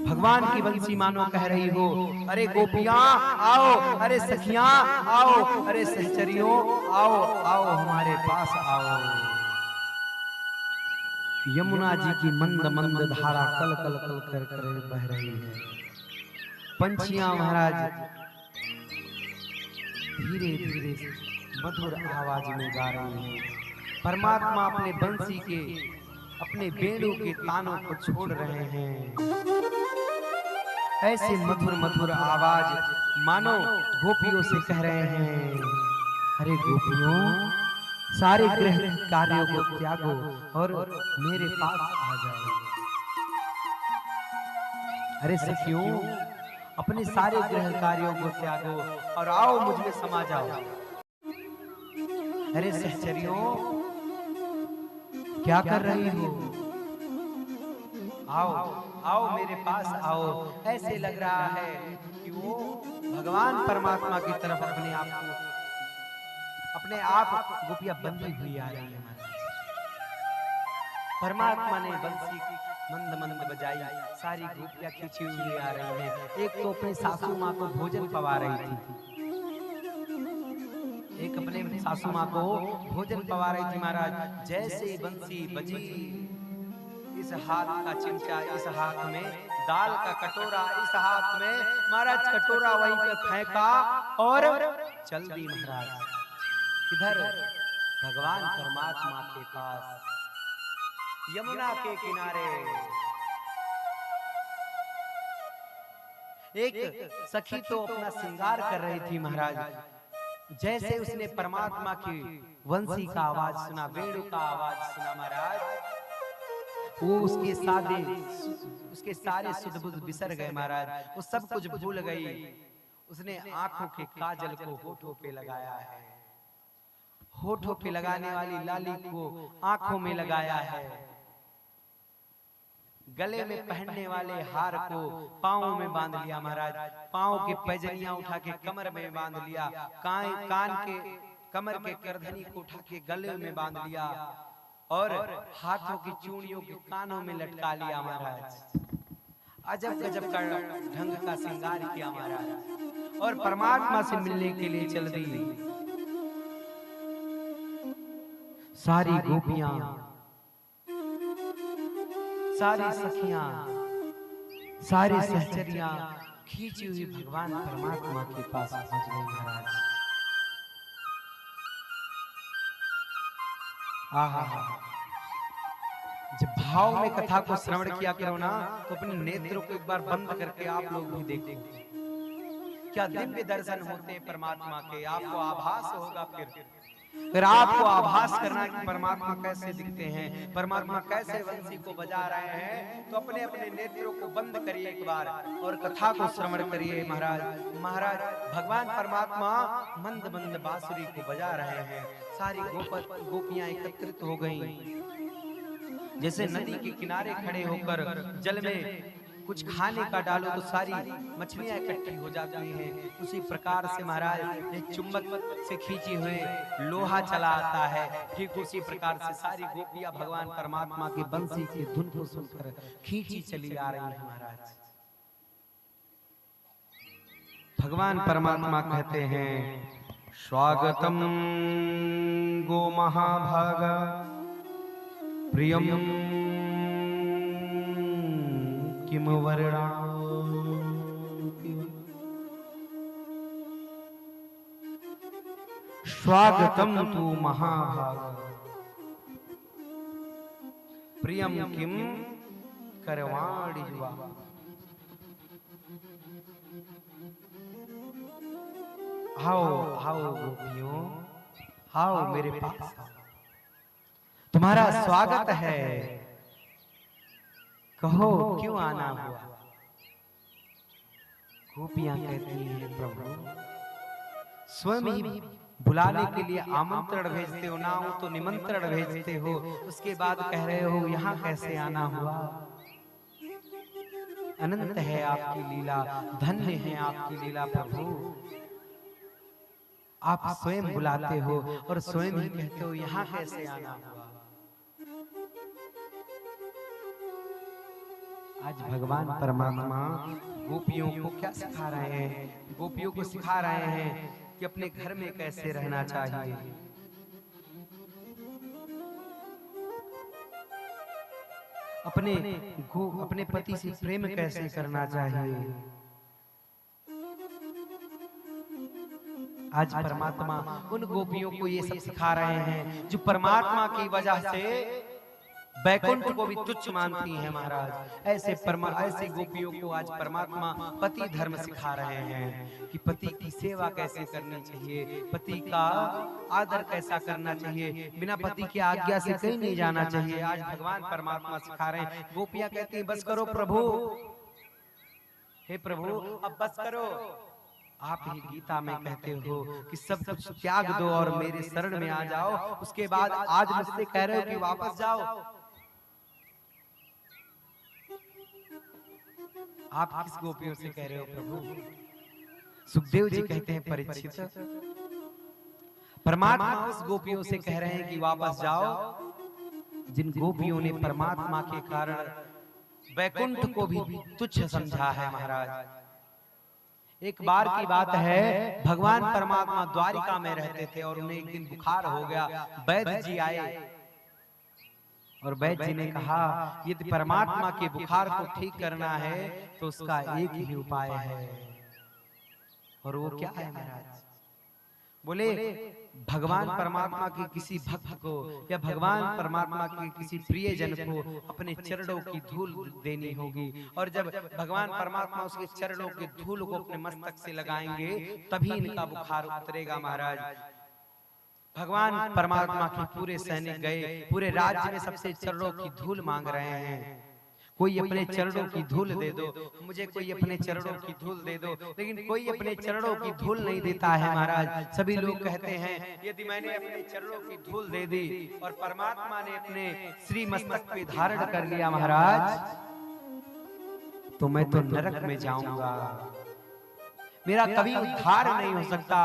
भगवान की बंसी मानो कह रही हो, अरे गोपियां आओ, अरे सखियां आओ, अरे सहचरियों आओ आओ हमारे पास आओ। यमुना जी की मंद मंद धारा कल कल कल कर कर बह रही है। पंछियां महाराज धीरे धीरे मधुर आवाज में गा रही हैं। परमात्मा अपने बंसी के, अपने बेड़ू के तानों को छोड़ रहे हैं। ऐसे मधुर मधुर आवाज मानो गोपियों से कह रहे हैं, अरे गोपियों सारे गृह कार्यों को त्यागो और मेरे पास आ जाओ। अरे सखियों अपने सारे गृह कार्यों को त्यागो और आओ मुझ में समा जाओ। अरे सहचरियों क्या कर रही हो? आओ आओ मेरे पास आओ। ऐसे लग रहा है कि वो भगवान परमात्मा की तरफ अपने आप गोपियां बंधी हुई आ रही है। परमात्मा ने बंसी मंद मंद बजाई, सारी गोपियां खींची हुई आ रही हैं। एक तो अपनी सासू माँ को भोजन पवा रही थी, एक अपने सासू माँ को भोजन पवा रही थी महाराज। जैसे बंसी बजी, इस हाथ का चिमटा, इस हाथ में दाल का कटोरा, इस हाथ में महाराज कटोरा वहीं पे फेंका और चल दी महाराज। इधर भगवान परमात्मा के पास यमुना के किनारे एक सखी तो अपना श्रृंगार कर रही थी महाराज। जैसे उसने परमात्मा की वंशी का आवाज सुना, वेणु का आवाज सुना महाराज, वो उसके सारे सुध बुध बिसर गए महाराज। वो सब कुछ भूल गई। उसने आंखों के काजल को होठों पे लगाया है होठों पे लगाने वाली लाली को आंखों में लगाया है, गले में पहनने वाले हार को पांवों में बांध लिया महाराज, पांव के पैजनियां उठा के कमर में बांध लिया, कान के कमर के करधनी को उठा के गले में बांध लिया और हाथों की चूड़ियों के कानों में लटका लिया महाराज। अजब गजब का ढंग का श्रृंगार किया महाराज और परमात्मा से मिलने के लिए चल दी। सारी गोपियां, सारी सखियां, सारी सहचरियां खींची हुई भगवान परमात्मा के पास पहुंच गई महाराज। आहा, जब भाव में कथा को श्रवण किया करो ना तो अपने नेत्रों को एक बार बंद करके आप लोग भी देखो, क्या दिव्य दर्शन होते हैं परमात्मा के। आपको आभास होगा, फिर आपको आभास करना कि परमात्मा कैसे दिखते हैं, परमात्मा कैसे वंशी को बजा रहे हैं, तो अपने अपने नेत्रों को बंद करिए एक बार और कथा को श्रवण करिए महाराज। महाराज भगवान परमात्मा मंद मंद बांसुरी को बजा रहे हैं। सारी गोपियां एकत्रित हो गईं, जैसे नदी के किनारे खड़े होकर जल में कुछ खाने का डालो तो सारी मछलियां इकट्ठी हो जाती हैं, उसी प्रकार से महाराज एक चुंबक से खींची हुए लोहा चला आता है, ठीक उसी प्रकार से सारी गोपियां भगवान परमात्मा की बंसी की धुन को सुनकर खींची चली आ रही है महाराज। भगवान परमात्मा कहते हैं, स्वागतम गो महाभागा प्रियम किम वर्णा। स्वागतम तु महाभागा प्रियम किम करवाणि युवा। आओ आओ गोपियों, आओ मेरे पास, तुम्हारा स्वागत है, कहो क्यों आना हुआ। गोपियां कहती हैं, प्रभु स्वयं ही बुलाने के लिए आमंत्रण भेजते हो, ना हो तो निमंत्रण भेजते हो, उसके बाद कह रहे हो यहाँ कैसे आना हुआ। अनंत है आपकी लीला, धन्य है आपकी लीला प्रभु। आप स्वयं बुलाते हो और स्वयं ही कहते हो यहाँ कैसे आना हुआ। आज भगवान परमात्मा गोपियों को क्या सिखा रहे हैं? गोपियों को सिखा रहे हैं कि अपने घर में कैसे रहना चाहिए, अपने पति से प्रेम कैसे करना चाहिए। आज परमात्मा उन गोपियों को ये सब सिखा रहे हैं जो परमात्मा की वजह से बैकुंठ को भी तुच्छ मानती हैं महाराज। ऐसे गोपियों को आज परमात्मा पति धर्म सिखा रहे हैं कि पति की सेवा कैसे करनी चाहिए, पति का आदर कैसा करना चाहिए, बिना पति की आज्ञा से कहीं नहीं जाना चाहिए। आज भगवान परमात्मा सिखा रहे हैं। गोपियां कहती हैं, बस करो प्रभु, हे प्रभु अब बस करो। आप ही गीता में कहते हो कि सब कुछ त्याग दो और मेरे शरण में आ जाओ, उसके बाद आज मुझसे कह रहे हो कि वापस जाओ। आप किस गोपियों से कह रहे हो प्रभु? सुखदेव जी कहते हैं, परीक्षित परमात्मा उस गोपियों से कह रहे हैं कि वापस जाओ जिन गोपियों ने परमात्मा के कारण वैकुंठ को भी तुच्छ समझा है महाराज। एक बार की बात है, भगवान परमात्मा द्वारिका में रहते थे और उन्हें एक दिन बुखार हो गया। वैद्य जी आए और वैद्य जी ने कहा, यदि परमात्मा के बुखार को ठीक करना है तो उसका एक ही उपाय है, और वो क्या है महाराज? बोले, भगवान परमात्मा के किसी भक्त को या भगवान परमात्मा के किसी प्रिय जन को अपने चरणों की धूल देनी होगी, और जब भगवान परमात्मा उसके चरणों की धूल को अपने मस्तक से लगाएंगे तभी इनका बुखार उतरेगा महाराज। भगवान परमात्मा के पूरे सैनिक गए, पूरे राज्य में सबसे चरणों की धूल मांग रहे हैं। कोई अपने चरणों की धूल दे दो, मुझे कोई अपने चरणों की धूल दे दो, लेकिन कोई अपने चरणों की धूल नहीं देता है महाराज। सभी लोग कहते हैं यदि मैंने अपने चरणों की धूल दे दी और परमात्मा ने अपने श्री मस्तक पे धारण कर लिया महाराज, तो मैं तो नरक में जाऊंगा, मेरा कभी उद्धार नहीं हो सकता।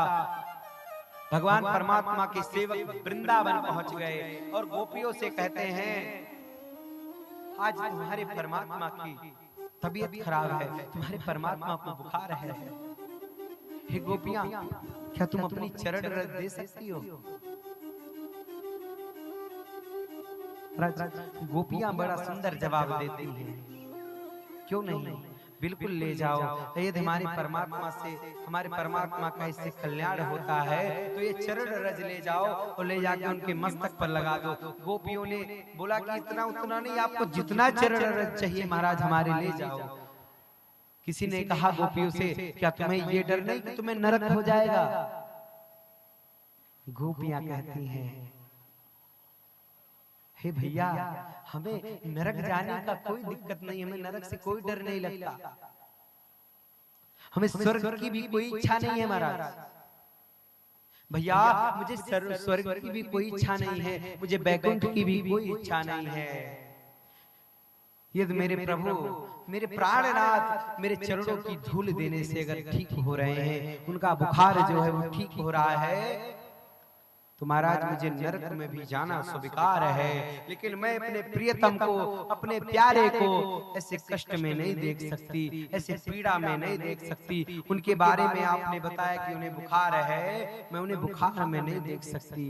भगवान परमात्मा के सेवक वृंदावन पहुंच गए और गोपियों से कहते हैं आज तुम्हारे परमात्मा की तबीयत खराब है, तुम्हारे परमात्मा को बुखार है। हे गोपियां, क्या तुम अपनी चरण रज दे सकती हो? गोपियां बड़ा सुंदर जवाब देती हैं, क्यों नहीं, बिल्कुल ले जाओ। यदि हमारे परमात्मा से, हमारे परमात्मा का इससे कल्याण होता है तो ये चरण रज ले जाओ और ले जाके उनके मस्तक पर लगा दो। गोपियों ने बोला कि इतना उतना नहीं, आपको जितना चरण रज चाहिए महाराज हमारे ले जाओ। किसी ने कहा गोपियों से, क्या तुम्हें ये डर नहीं कि तुम्हें नरक हो जाएगा? गोपियां कहती हैं, हे भैया, हमें नरक जाने का कोई दिक्कत नहीं, हमें नरक से कोई डर नहीं लगता, हमें स्वर्ग की भी कोई इच्छा नहीं है महाराज। भैया, मुझे स्वर्ग की भी कोई इच्छा नहीं है, मुझे बैकुंठ की भी कोई इच्छा नहीं है। यदि मेरे प्रभु, मेरे प्राणनाथ मेरे चरणों की धूल देने से अगर ठीक हो रहे हैं, उनका बुखार जो है वो ठीक हो रहा है, तो महाराज मुझे नरक में भी जाना स्वीकार है, लेकिन मैं अपने प्रियतम को, अपने प्यारे को ऐसे कष्ट में नहीं देख सकती, ऐसे पीड़ा में नहीं देख सकती। उनके बारे में आपने बताया कि उन्हें बुखार है, मैं उन्हें बुखार में नहीं देख सकती।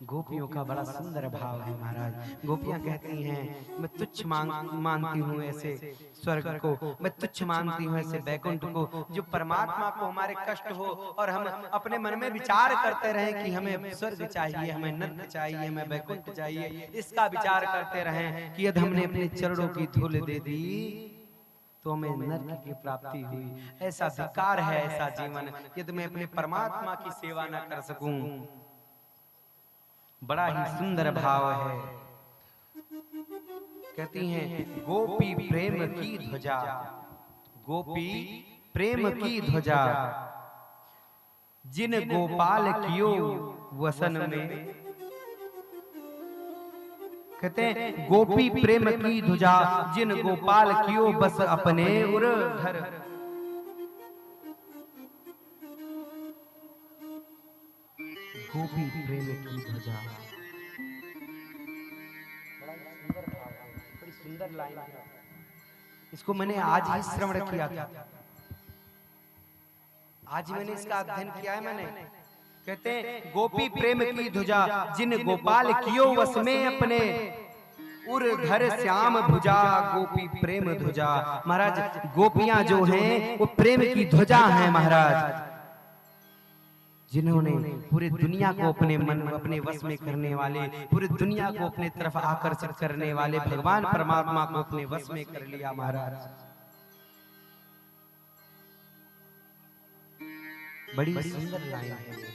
गोपियों का बड़ा सुंदर भाव है महाराज। गोपियां कहती हैं, मैं तुच्छ मानती हूँ ऐसे स्वर्ग को, मैं तुच्छ मानती हूँ ऐसे बैकुंठ को, जो परमात्मा को हमारे कष्ट हो और हम अपने मन में विचार करते रहें कि हमें स्वर्ग चाहिए, हमें नरक चाहिए, हमें बैकुंठ चाहिए, इसका विचार करते रहें कि यदि हमने अपने चरणों की धूल दे दी तो हमें नरक की प्राप्ति हुई। ऐसा धिक्कार है ऐसा जीवन, यदि मैं अपने परमात्मा की सेवा न कर सकूं। बड़ा ही सुंदर भाव है। कहती हैं, गोपी प्रेम की ध्वजा, गोपी प्रेम की ध्वजा, जिन गोपाल कियो वसन में। कहते हैं, गोपी प्रेम की ध्वजा, जिन गोपाल कियो बस अपने उर घर। गोपी प्रेम की ध्वजा, बड़ी सुंदर लाइन है। इसको मैंने आज ही श्रवण किया था, आज मैंने इसका अध्ययन किया है मैंने। कहते हैं, गोपी प्रेम की ध्वजा, जिन गोपाल कियो वस में अपने उर धर श्याम भुजा। गोपी प्रेम ध्वजा, महाराज गोपियां जो हैं वो प्रेम की ध्वजा हैं महाराज, जिन्होंने पूरी दुनिया को अपने मन, अपने वश में करने वाले, पूरी दुनिया को अपने तरफ आकर्षित करने वाले भगवान परमात्मा को अपने वश में कर लिया महाराज। बड़ी सुंदर लाइन है।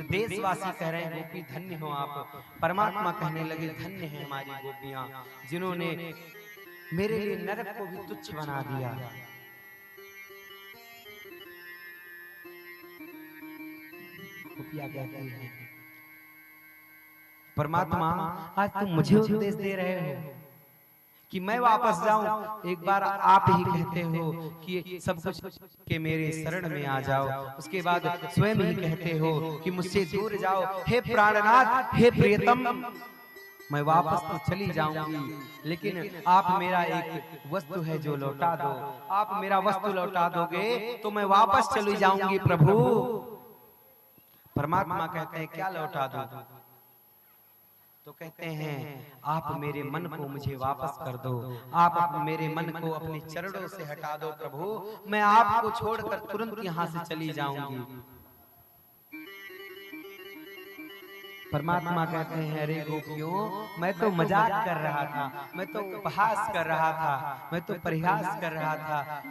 देशवासी कह रहे हैं, गोपी धन्य हो आप। परमात्मा कहने लगे, धन्य है हमारी गोपियां, जिन्होंने मेरे लिए नरक को भी तुच्छ बना दिया। गोपियां कहती हैं, परमात्मा आज तुम मुझे उपदेश दे रहे हो कि मैं वापस जाऊं। एक बार आप ही कहते हो कि सब कुछ के मेरे शरण में आ जाओ, उसके बाद स्वयं ही कहते हो कि मुझसे दूर जाओ। हे प्राणनाथ, हे प्रियतम, मैं वापस तो चली जाऊंगी, लेकिन आप मेरा एक वस्तु है जो लौटा दो। आप मेरा वस्तु लौटा दोगे तो मैं वापस चली जाऊंगी प्रभु। परमात्मा कहते हैं, क्या लौटा दो? तो कहते हैं, आप मेरे मन को मुझे वापस कर दो, आप मेरे मन को अपने चरणों से हटा दो प्रभु, मैं आपको छोड़कर तुरंत यहाँ से चली जाऊंगी। परमात्मा कहते हैं, अरे गोपियों, मैं तो मजाक कर रहा था, मैं तो उपहास कर रहा था, मैं तो परिहास कर रहा था।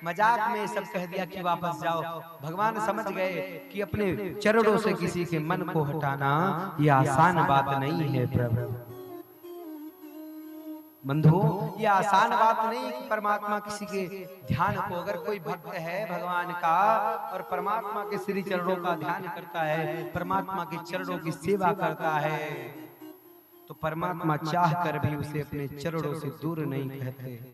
मजाक में सब कह दिया कि वापस जाओ। भगवान समझ गए कि अपने चरणों से किसी के मन को हटाना ये आसान बात नहीं है प्रभु। बंधु, ये आसान बात नहीं कि परमात्मा किसी के ध्यान को, अगर कोई भक्त है भगवान का और परमात्मा के श्री चरणों का ध्यान करता है, परमात्मा के चरणों की सेवा करता है, तो परमात्मा चाह कर भी उसे अपने चरणों से दूर नहीं कहते।